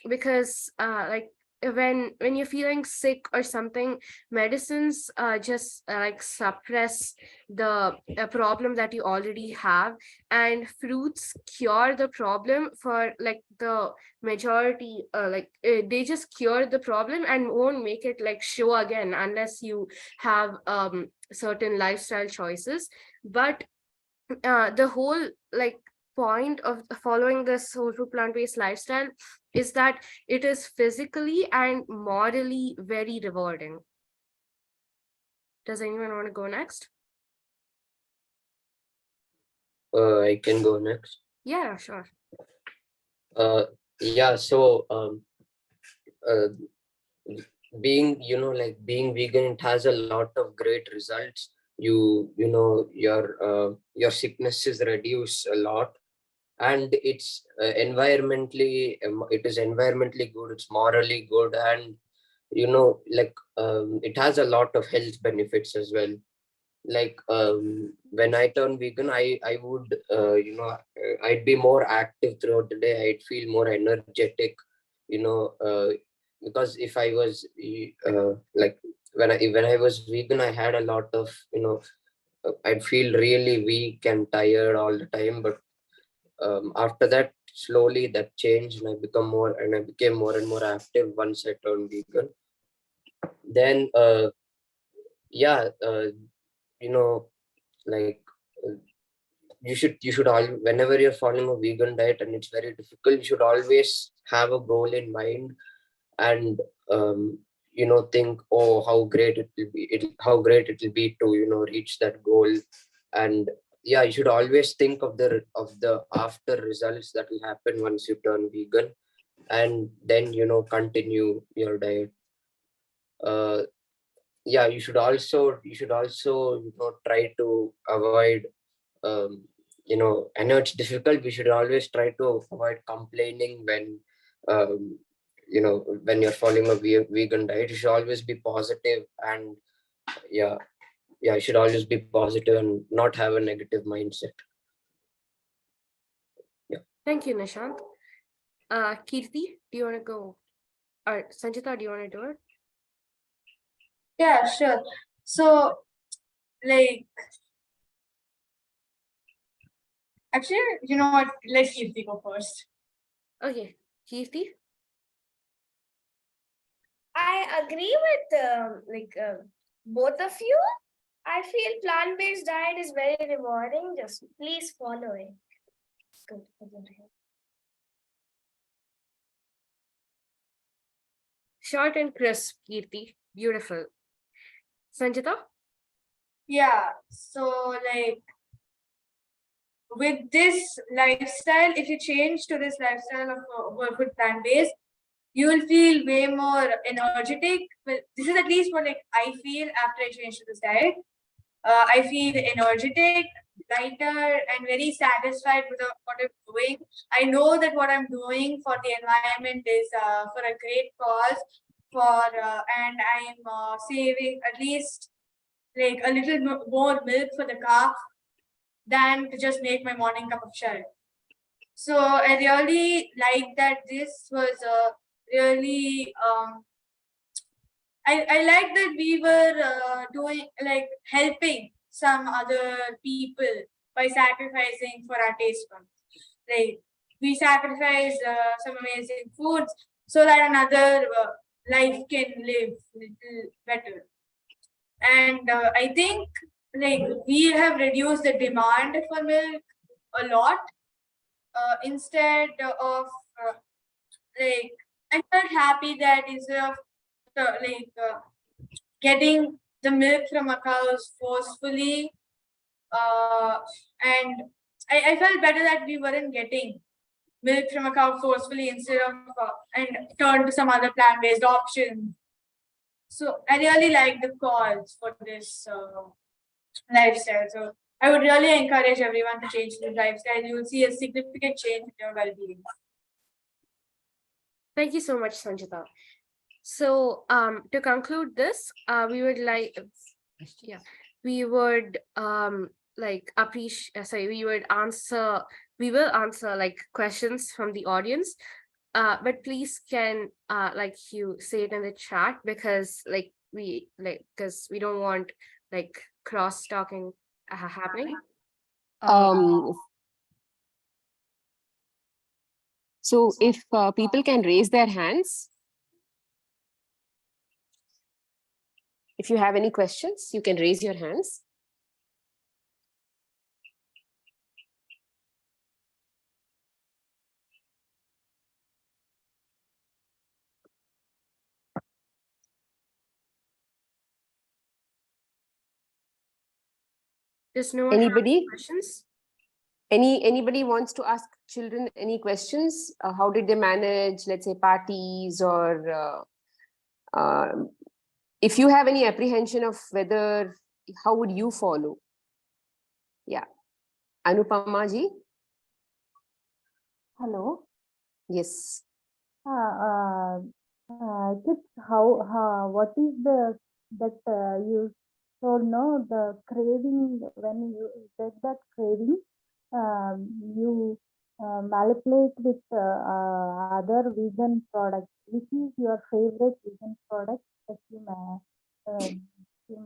Because like when you're feeling sick or something, medicines just like suppress the problem that you already have, and fruits cure the problem for like the majority, they just cure the problem and won't make it like show again unless you have certain lifestyle choices. But the whole like point of following this whole food plant-based lifestyle is that it is physically and morally very rewarding. Does anyone want to go next? I can go next. Yeah, sure. Yeah, so being, like being vegan, it has a lot of great results. Your sicknesses reduce a lot, and it's it is environmentally good, it's morally good, and it has a lot of health benefits as well. Like when I turn vegan, I would I'd be more active throughout the day. I'd feel more energetic, you know uh, because if I was like when I was vegan, I had a lot of I'd feel really weak and tired all the time. But after that, slowly that changed, and I became more and more active once I turned vegan. Then yeah you know like uh, you should all, whenever you're following a vegan diet and it's very difficult, you should always have a goal in mind, and think, oh, how great it will be, how great it will be to reach that goal. And yeah, you should always think of the after results that will happen once you turn vegan, and then continue your diet. uh yeah, you should also try to avoid I know it's difficult. We should always try to avoid complaining um, when you're following a vegan diet. You should always be positive, and yeah, you should always be positive and not have a negative mindset. Yeah. Thank you, Nishant. Kirti, do you want to go? Or Sanjita, do you want to do it? Yeah, sure. So like actually, you know what? Let Kirti go first. Okay, Kirti. I agree with both of you. I feel plant-based diet is very rewarding. Just please follow it. Good. Short and crisp, Kirti. Beautiful. Sanjita? Yeah. So like with this lifestyle, if you change to this lifestyle of food plant-based, you will feel way more energetic. Well, this is at least what like I feel after I change to this diet. I feel energetic, lighter, and very satisfied with what I'm doing. I know that what I'm doing for the environment is for a great cause. And I'm saving at least like a little more milk for the calf than to just make my morning cup of chai. So I really like that this was really I like that we were doing like helping some other people by sacrificing for our taste buds. Like we sacrifice some amazing foods so that another life can live little better. And I think like we have reduced the demand for milk a lot. Instead of like I'm not happy that instead of getting the milk from a cow forcefully, and I felt better that we weren't getting milk from a cow forcefully instead of and turn to some other plant-based option. So I really like the cause for this lifestyle. So I would really encourage everyone to change this lifestyle. You will see a significant change in your well-being. Thank you so much, Sanjita. So to conclude this, we would like, we would like appreciate, sorry, we will answer like questions from the audience. But please can like you say it in the chat, because we don't want like cross talking happening. So if people can raise their hands, if you have any questions, you can raise your hands. Does no one have Anybody? questions? Anybody wants to ask children any questions? How did they manage, let's say, parties, or if you have any apprehension of whether, how would you follow? Yeah. Anupama ji? Hello. Yes. Kids, what is that you told, no, the craving, when you get that craving, you manipulate with other vegan products. Which is your favorite vegan product that you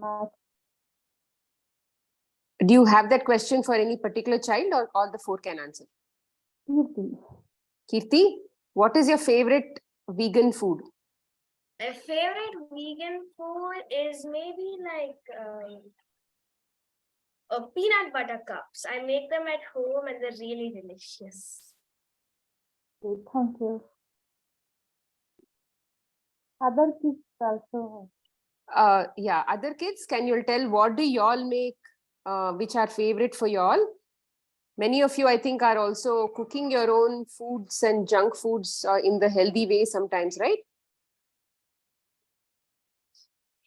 match? Do you have that question for any particular child, or all the four can answer? Kirti. Kirti, what is your favorite vegan food? My favorite vegan food is maybe like peanut butter cups. I make them at home and they're really delicious. Okay, thank you. Other kids also. Yeah, other kids, can you tell what do y'all make, which are favorite for y'all? Many of you, I think, are also cooking your own foods and junk foods in the healthy way sometimes, right?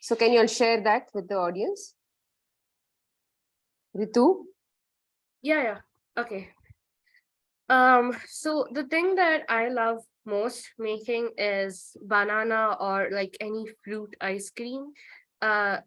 So can you all share that with the audience? Ritu? Yeah. Okay. So the thing that I love most making is banana or like any fruit ice cream. I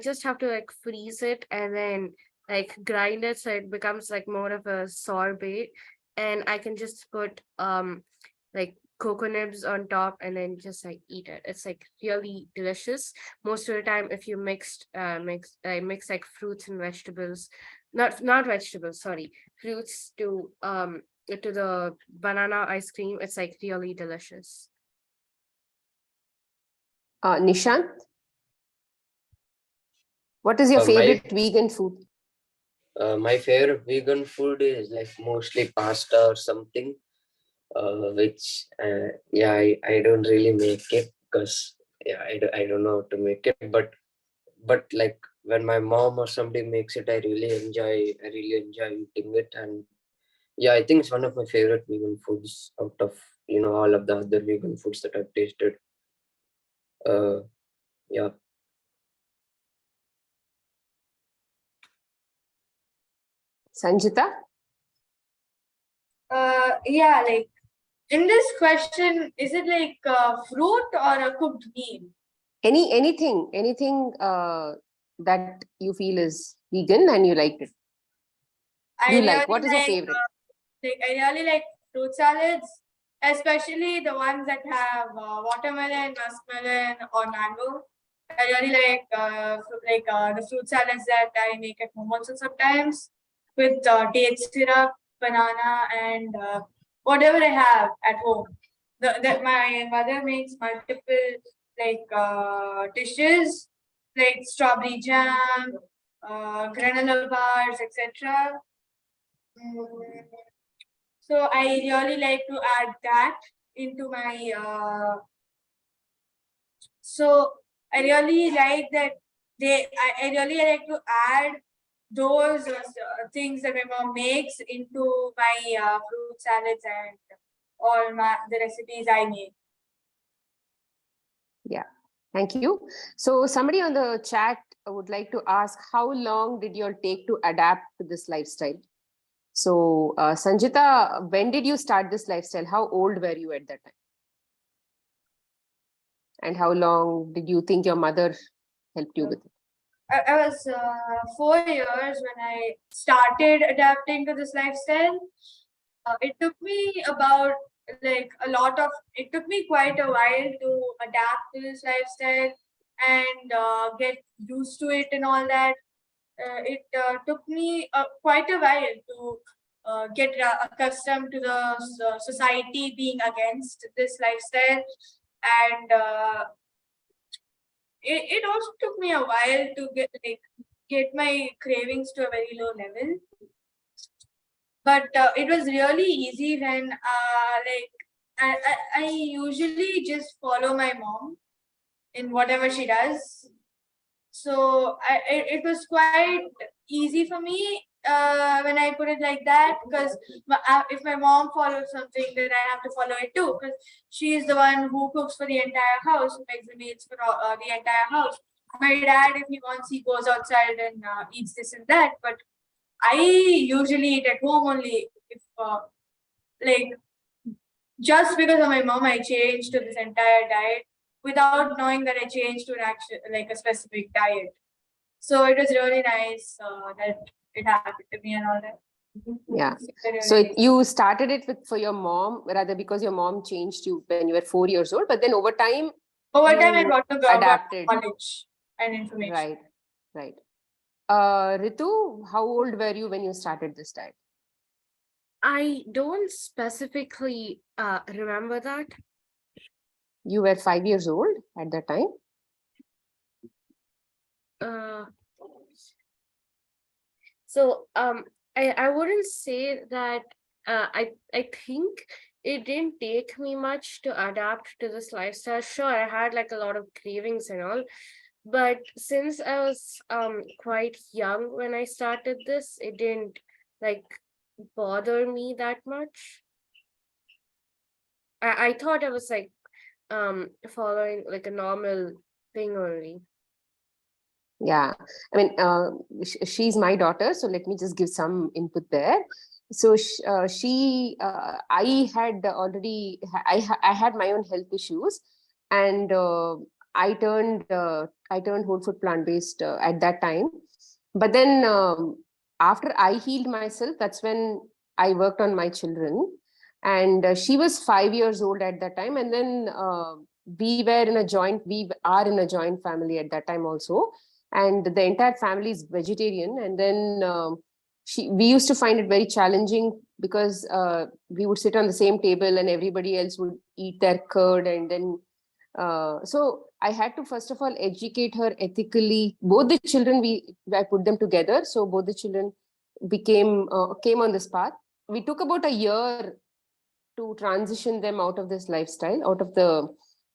just have to like freeze it and then like grind it so it becomes like more of a sorbet, and I can just put like cocoa nibs on top and then just like eat it. It's like really delicious. Most of the time, if you mix like fruits and vegetables, not vegetables, sorry, fruits to the banana ice cream, it's like really delicious. Nishant? What is your favorite vegan food? My favorite vegan food is like mostly pasta or something, which I don't really make it because I don't know how to make it, but like when my mom or somebody makes it, I really enjoy eating it. And yeah, I think it's one of my favorite vegan foods out of all of the other vegan foods that I've tasted. Yeah. Sanjita? Yeah, like in this question, is it like fruit or a cooked meal? Anything that you feel is vegan and you liked it. I really what is your favorite? like I really like fruit salads, especially the ones that have watermelon, muskmelon, or mango. I really like the fruit salads that I make at home also sometimes with date syrup, banana, and whatever I have at home. My mother makes multiple dishes like strawberry jam, granola bars, etc. So I really like to add that into my. So I really like that I really like to add those things that my mom makes into my fruit salads and all the recipes I make. Yeah, thank you. So somebody on the chat would like to ask, how long did you all take to adapt to this lifestyle? So Sanjita, when did you start this lifestyle? How old were you at that time? And how long did you think your mother helped you with it? I was 4 years when I started adapting to this lifestyle. It took me about it took me quite a while to adapt to this lifestyle and get used to it and all that. It took me quite a while to get accustomed to the society being against this lifestyle, and it also took me a while to get my cravings to a very low level. But it was really easy when I usually just follow my mom in whatever she does. So it was quite easy for me when I put it like that, because if my mom follows something, then I have to follow it too, because she is the one who cooks for the entire house, who makes the meals for the entire house. My dad, if he wants, he goes outside and eats this and that, but I usually eat at home only. If just because of my mom, I changed to this entire diet without knowing that I changed to a specific diet. So it was really nice that it happened to me and all that. Yeah. Really So nice. you started it for your mom, rather because your mom changed you when you were 4 years old, but then over time Over time, I you got adapted. knowledge and information. Right, right. Ritu, how old were you when you started this diet? I don't specifically remember that. You were 5 years old at that time? So I wouldn't say that I think it didn't take me much to adapt to this lifestyle. Sure, I had like a lot of cravings and all, but since I was quite young when I started this, it didn't like bother me that much. I thought I was like following like a normal thing only. Yeah, I mean, she's my daughter, so let me just give some input there. So I had already, I had my own health issues, and I turned whole food plant-based at that time. But then after I healed myself, that's when I worked on my children, and she was 5 years old at that time, and then we are in a joint family at that time also, and the entire family is vegetarian. And then we used to find it very challenging because we would sit on the same table and everybody else would eat their curd, and then so I had to first of all educate her ethically. Both the children, I put them together, so both the children came on this path. We took about a year to transition them out of this lifestyle, out of the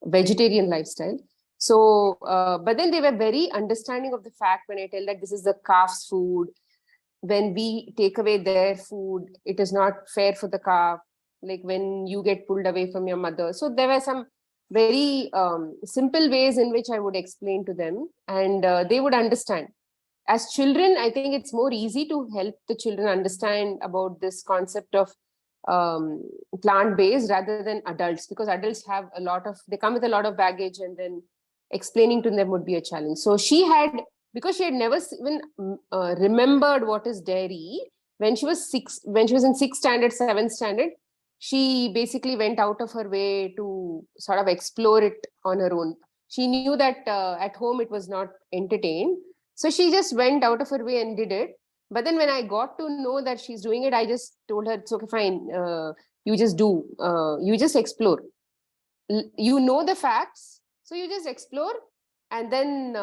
vegetarian lifestyle. So, but then they were very understanding of the fact when I tell that this is the calf's food. When we take away their food, it is not fair for the calf. Like when you get pulled away from your mother. So there were some very simple ways in which I would explain to them, and they would understand. As children, I think it's more easy to help the children understand about this concept of plant-based rather than adults, because adults have they come with a lot of baggage, and then explaining to them would be a challenge. So because she had never even remembered what is dairy, when she was in 6th standard, 7th standard, she basically went out of her way to sort of explore it on her own. She knew that at home it was not entertained. So she just went out of her way and did it. But then when I got to know that she's doing it, I just told her, it's okay, fine. You just do. You just explore. You know the facts. So you just explore. And then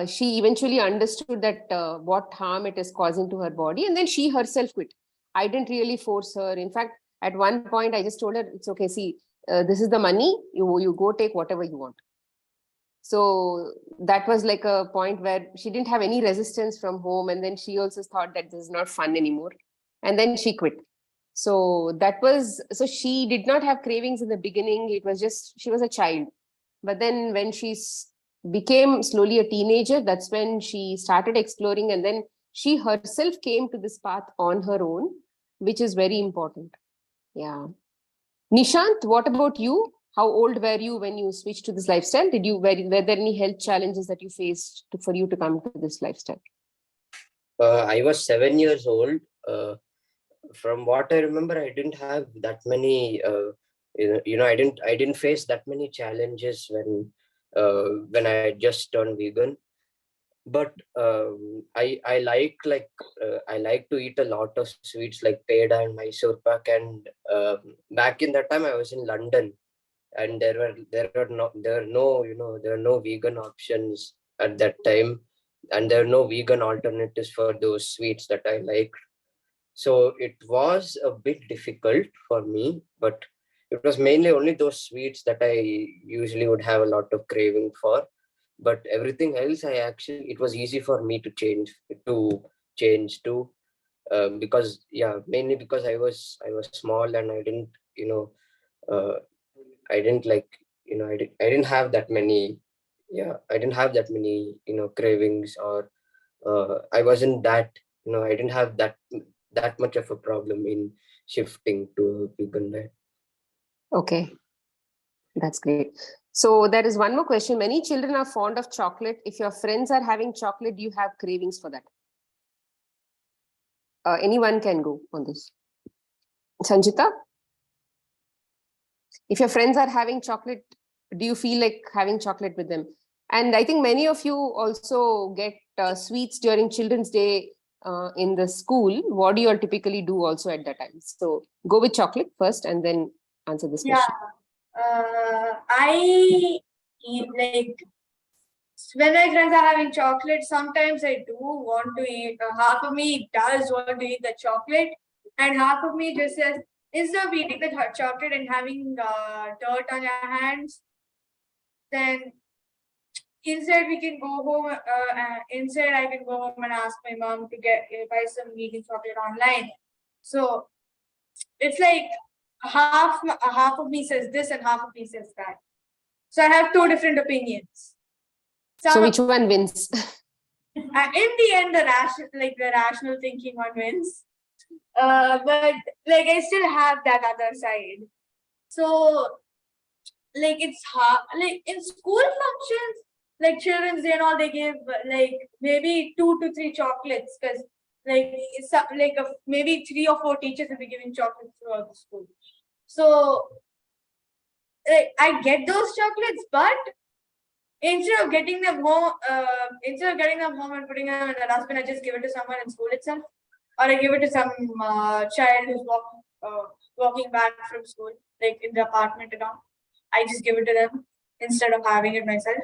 she eventually understood that what harm it is causing to her body. And then she herself quit. I didn't really force her. In fact, at one point, I just told her, it's okay, see, this is the money. You go take whatever you want. So that was like a point where she didn't have any resistance from home. And then she also thought that this is not fun anymore. And then she quit. So so she did not have cravings in the beginning. It was just, she was a child. But then when she became slowly a teenager, that's when she started exploring. And then she herself came to this path on her own, which is very important. Yeah. Nishant, what about you? How old were you when you switched to this lifestyle? Were there any health challenges that you faced for you to come to this lifestyle? I was 7 years old. From what I remember, I didn't have that many. I didn't face that many challenges when I just turned vegan. But I like to eat a lot of sweets like peda and Mysore pak. And back in that time, I was in London, and there were no vegan options at that time, and there are no vegan alternatives for those sweets that I liked. So it was a bit difficult for me, but it was mainly only those sweets that I usually would have a lot of craving for. But everything else, it was easy for me to change to, because mainly because I was small, and I didn't uh, I didn't like I didn't have that many cravings, or I wasn't that I didn't have that much of a problem in shifting to a vegan diet. Okay, that's great. So there is one more question. Many children are fond of chocolate. If your friends are having chocolate, do you have cravings for that? Anyone can go on this. Sanjita? If your friends are having chocolate, do you feel like having chocolate with them? And I think many of you also get sweets during Children's Day in the school. What do you all typically do also at that time? So go with chocolate first and then answer this question. I eat like when my friends are having chocolate, sometimes I do want to eat. Half of me does want to eat the chocolate, and half of me just says, instead of eating the chocolate and having dirt on your hands, then instead we can go home. Instead, I can go home and ask my mom to buy some vegan chocolate online. So it's like half of me says this and half of me says that. So I have two different opinions. So which one wins? In the end, the rational thinking one wins. But like I still have that other side. So like it's hard. Like in school functions, like Children's Day and all, they give like maybe 2 to 3 chocolates, because maybe 3 or 4 teachers will be giving chocolates throughout the school. So I get those chocolates, but instead of getting them home and putting them in the dustbin, I just give it to someone in school itself, or I give it to some child who's walking back from school, like in the apartment and all. I just give it to them instead of having it myself.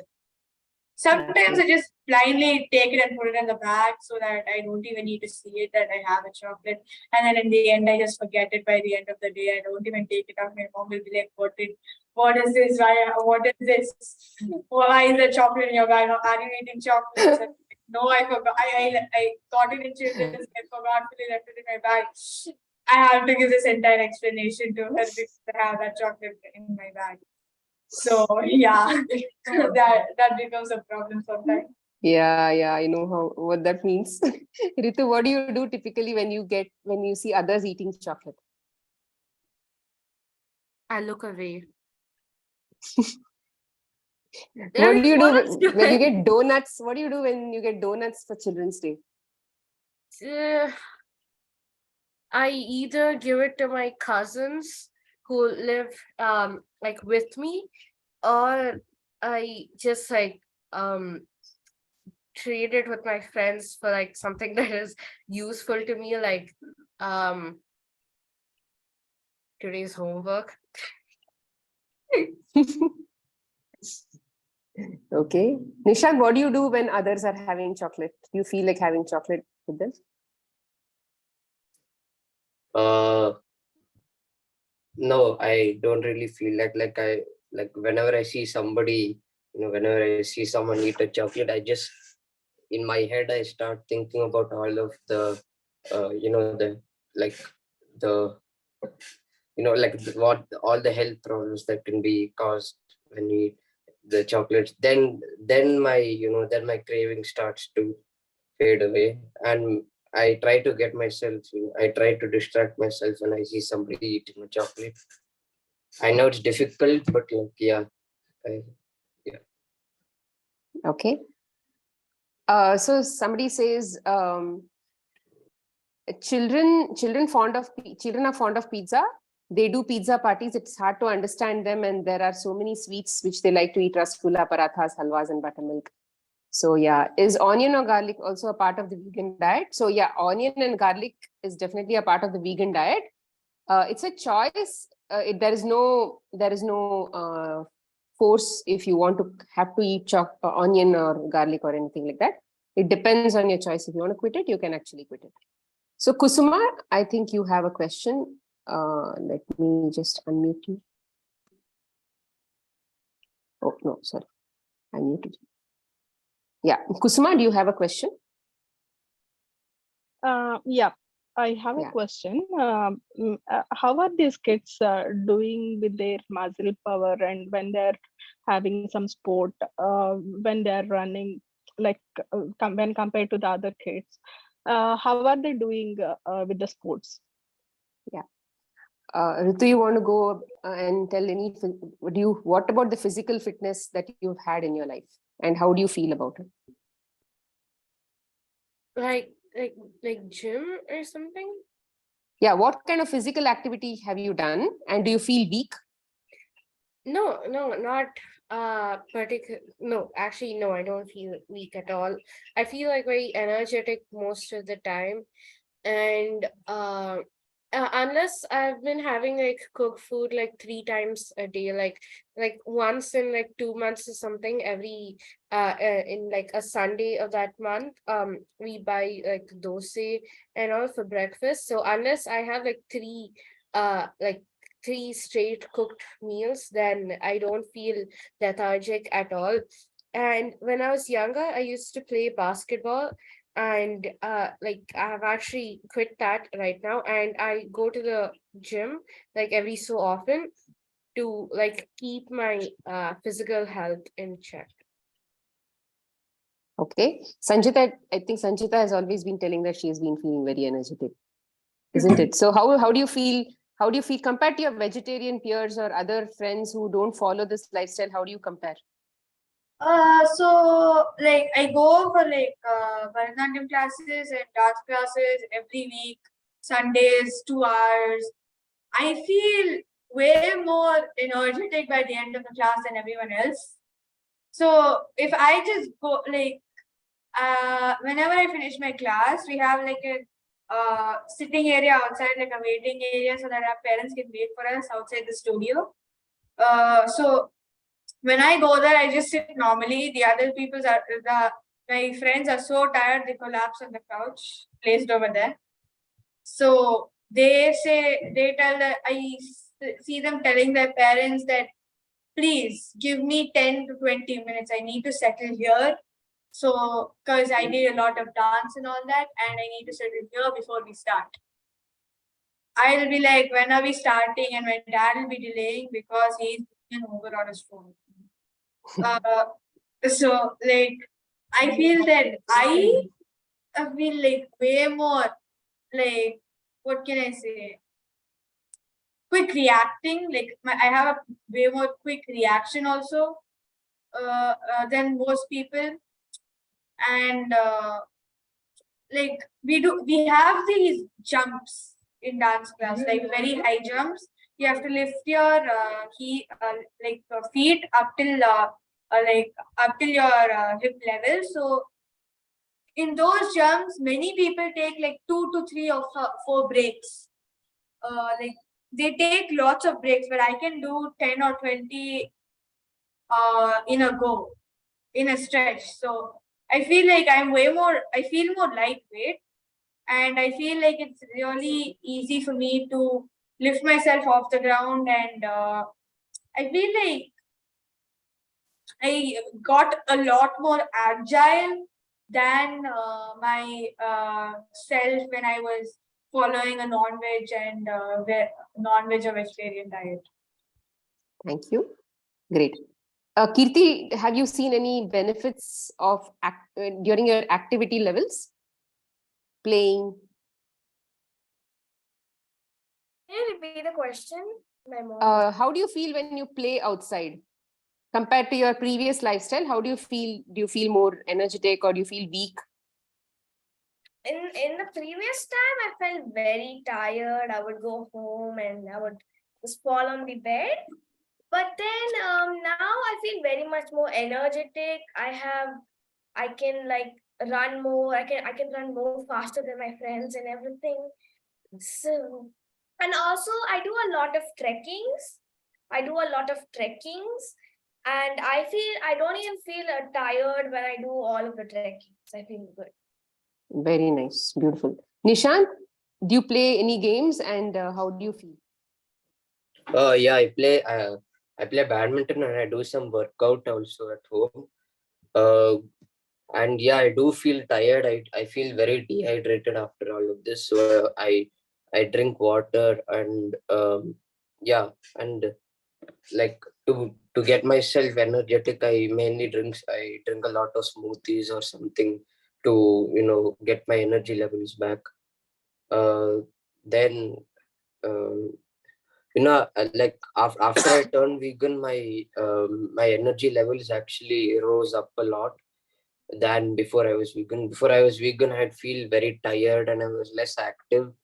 Sometimes I just blindly take it and put it in the bag so that I don't even need to see it that I have a chocolate. And then in the end, I just forget it by the end of the day. I don't even take it out. My mom will be like, what is this? What is this? Why is there chocolate in your bag? Are you eating chocolate? Like, no, I forgot. I got it in Children's. I forgot to left it in my bag. I have to give this entire explanation to her because I have that chocolate in my bag. So yeah, that becomes a problem sometimes. Yeah, I know what that means. Ritu, what do you do typically when you see others eating chocolate? I look away. What do you do when you get donuts? What do you do when you get donuts for Children's Day? I either give it to my cousins who live like with me, or I just like trade it with my friends for like something that is useful to me, like today's homework. Okay. Nishant, what do you do when others are having chocolate? Do you feel like having chocolate with them? No, I don't really feel that. Like whenever I see somebody, whenever I see someone eat a chocolate, I just in my head I start thinking about all of the, the like the what all the health problems that can be caused when you eat the chocolates. Then my craving starts to fade away, and I try to get myself, I try to distract myself when I see somebody eating a chocolate. I know it's difficult, but like, yeah, yeah. Okay. So somebody says children are fond of pizza. They do pizza parties. It's hard to understand them, and there are so many sweets which they like to eat: rasgulla, parathas, halwas, and buttermilk. So yeah, is onion or garlic also a part of the vegan diet? So yeah, onion and garlic is definitely a part of the vegan diet. It's a choice. There is no force if you want to have to eat onion or garlic or anything like that. It depends on your choice. If you want to quit it, you can actually quit it. So Kusuma, I think you have a question. Let me just unmute you. Oh no, sorry, I muted you. Yeah, Kusuma, do you have a question? Yeah, I have a question. How are these kids doing with their muscle power, and when they're having some sport, when they're running, like when compared to the other kids? How are they doing with the sports? Yeah. Ritu, you want to go and tell what about the physical fitness that you've had in your life, and how do you feel about it? Like gym or something? Yeah, what kind of physical activity have you done, and do you feel weak? No, not particular. No, actually, no, I don't feel weak at all. I feel like very energetic most of the time, and unless I've been having like cooked food like 3 times a day, like once in like 2 months or something, every in like a Sunday of that month, we buy like dosa and all for breakfast. So unless I have like like 3 straight cooked meals, then I don't feel lethargic at all. And when I was younger, I used to play basketball, and like I have actually quit that right now, and I go to the gym like every so often to like keep my physical health in check. Okay, Sanjita, I think Sanjita has always been telling that she has been feeling very energetic, isn't it? So how do you feel? How do you feel compared to your vegetarian peers or other friends who don't follow this lifestyle? How do you compare? So like I go for like Bharatanatyam classes and dance classes every week, Sundays, 2 hours. I feel way more energetic by the end of the class than everyone else. So if I just go like whenever I finish my class, we have like a sitting area outside, like a waiting area, so that our parents can wait for us outside the studio. So when I go there, I just sit normally. The other my friends are so tired they collapse on the couch placed over there. So they tell that I see them telling their parents that please give me 10 to 20 minutes. I need to settle here. So because I did a lot of dance and all that, and I need to settle here before we start. I'll be like, when are we starting? And my dad will be delaying because he's over on his phone. So like I feel that I feel like way more like, what can I say, quick reacting. Like I have a way more quick reaction also than most people. And like we have these jumps in dance class, like very high jumps. You have to lift your feet up till your hip level. So in those jumps, many people take like 2 to 3 or 4 breaks. Like they take lots of breaks, but I can do 10 or 20 in a stretch. So I feel like I feel more lightweight, and I feel like it's really easy for me to lift myself off the ground, and I feel like I got a lot more agile than my self when I was following a non-veg and non-veg or vegetarian diet. Thank you. Great. Kirti, have you seen any benefits of during your activity levels? Playing? Can you repeat the question? My mom. How do you feel when you play outside? Compared to your previous lifestyle, how do you feel? Do you feel more energetic or do you feel weak? In the previous time, I felt very tired. I would go home and I would just fall on the bed. But then now I feel very much more energetic. I can like run more. I can run more faster than my friends and everything. So, and also I do a lot of trekkings. And I don't even feel tired when I do all of the trekkings. I feel good. Very nice. Beautiful. Nishant, do you play any games and how do you feel? Yeah, I play badminton and I do some workout also at home. And yeah, I do feel tired. I feel very dehydrated after all of this. So I drink water and yeah, and like to get myself energetic, I drink a lot of smoothies or something to get my energy levels back. Then like after I turned vegan, my energy levels actually rose up a lot than before I was vegan. Before I was vegan, I'd feel very tired and I was less active.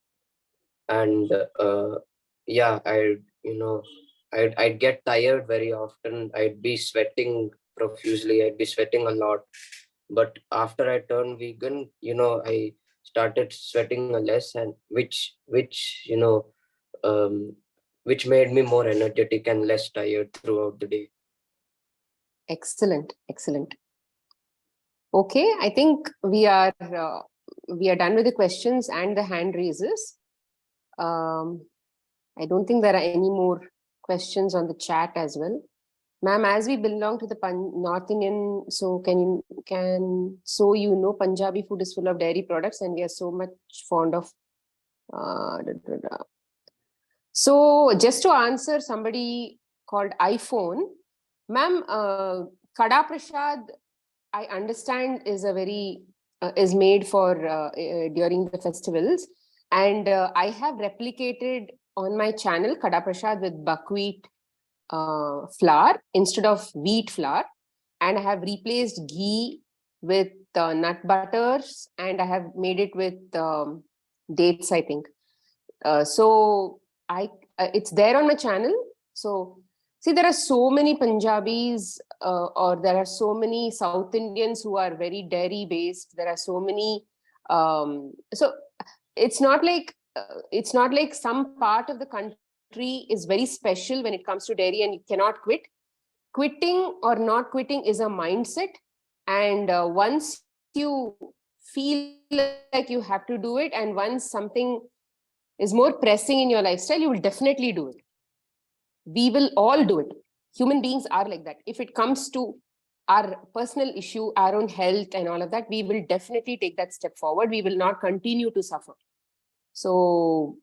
And yeah, I'd get tired very often. I'd be sweating profusely. I'd be sweating a lot. But after I turned vegan, I started sweating a less, and which made me more energetic and less tired throughout the day. Excellent. Excellent. Okay, I think we are done with the questions and the hand raises. I don't think there are any more questions on the chat as well. Ma'am, as we belong to the North Indian, so Punjabi food is full of dairy products and we are so much fond of. So just to answer somebody called iPhone, ma'am, Kada Prasad, I understand is is made for during the festivals, and I have replicated on my channel Kada Prasad with buckwheat flour instead of wheat flour, and I have replaced ghee with nut butters, and I have made it with dates, I think. So it's there on my channel. So see, there are so many Punjabis or there are so many South Indians who are very dairy based. There are so many. So it's not like some part of the country is very special when it comes to dairy and you cannot quit. Quitting or not quitting is a mindset. And once you feel like you have to do it, and once something is more pressing in your lifestyle, you will definitely do it. We will all do it. Human beings are like that. If it comes to our personal issue, our own health and all of that, we will definitely take that step forward. We will not continue to suffer. So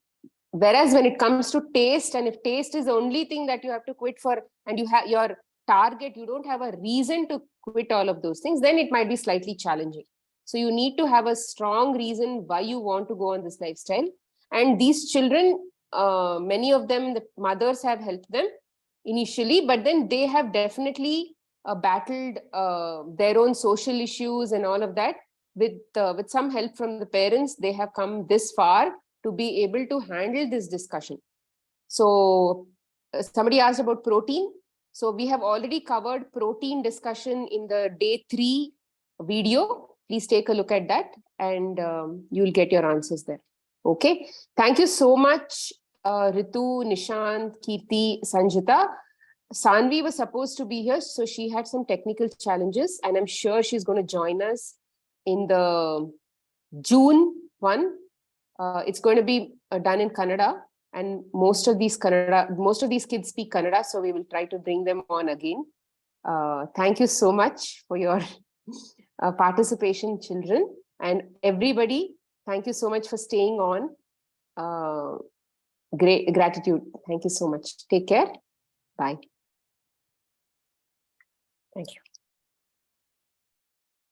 whereas when it comes to taste, and if taste is the only thing that you have to quit for, and you have your target, you don't have a reason to quit all of those things, then it might be slightly challenging. So you need to have a strong reason why you want to go on this lifestyle. And these children, many of them, the mothers have helped them initially, but then they have definitely battled their own social issues and all of that. With some help from the parents, they have come this far to be able to handle this discussion. So somebody asked about protein. So we have already covered protein discussion in the day 3 video. Please take a look at that, and you'll get your answers there. Okay. Thank you so much, Ritu, Nishant, Kirti, Sanjita. Sanvi was supposed to be here, so she had some technical challenges, and I'm sure she's going to join us in the June one. It's going to be done in Kannada, and most of these kids speak Kannada, so we will try to bring them on again. Thank you so much for your participation, children, and everybody. Thank you so much for staying on. Great gratitude. Thank you so much. Take care. Bye. Thank you.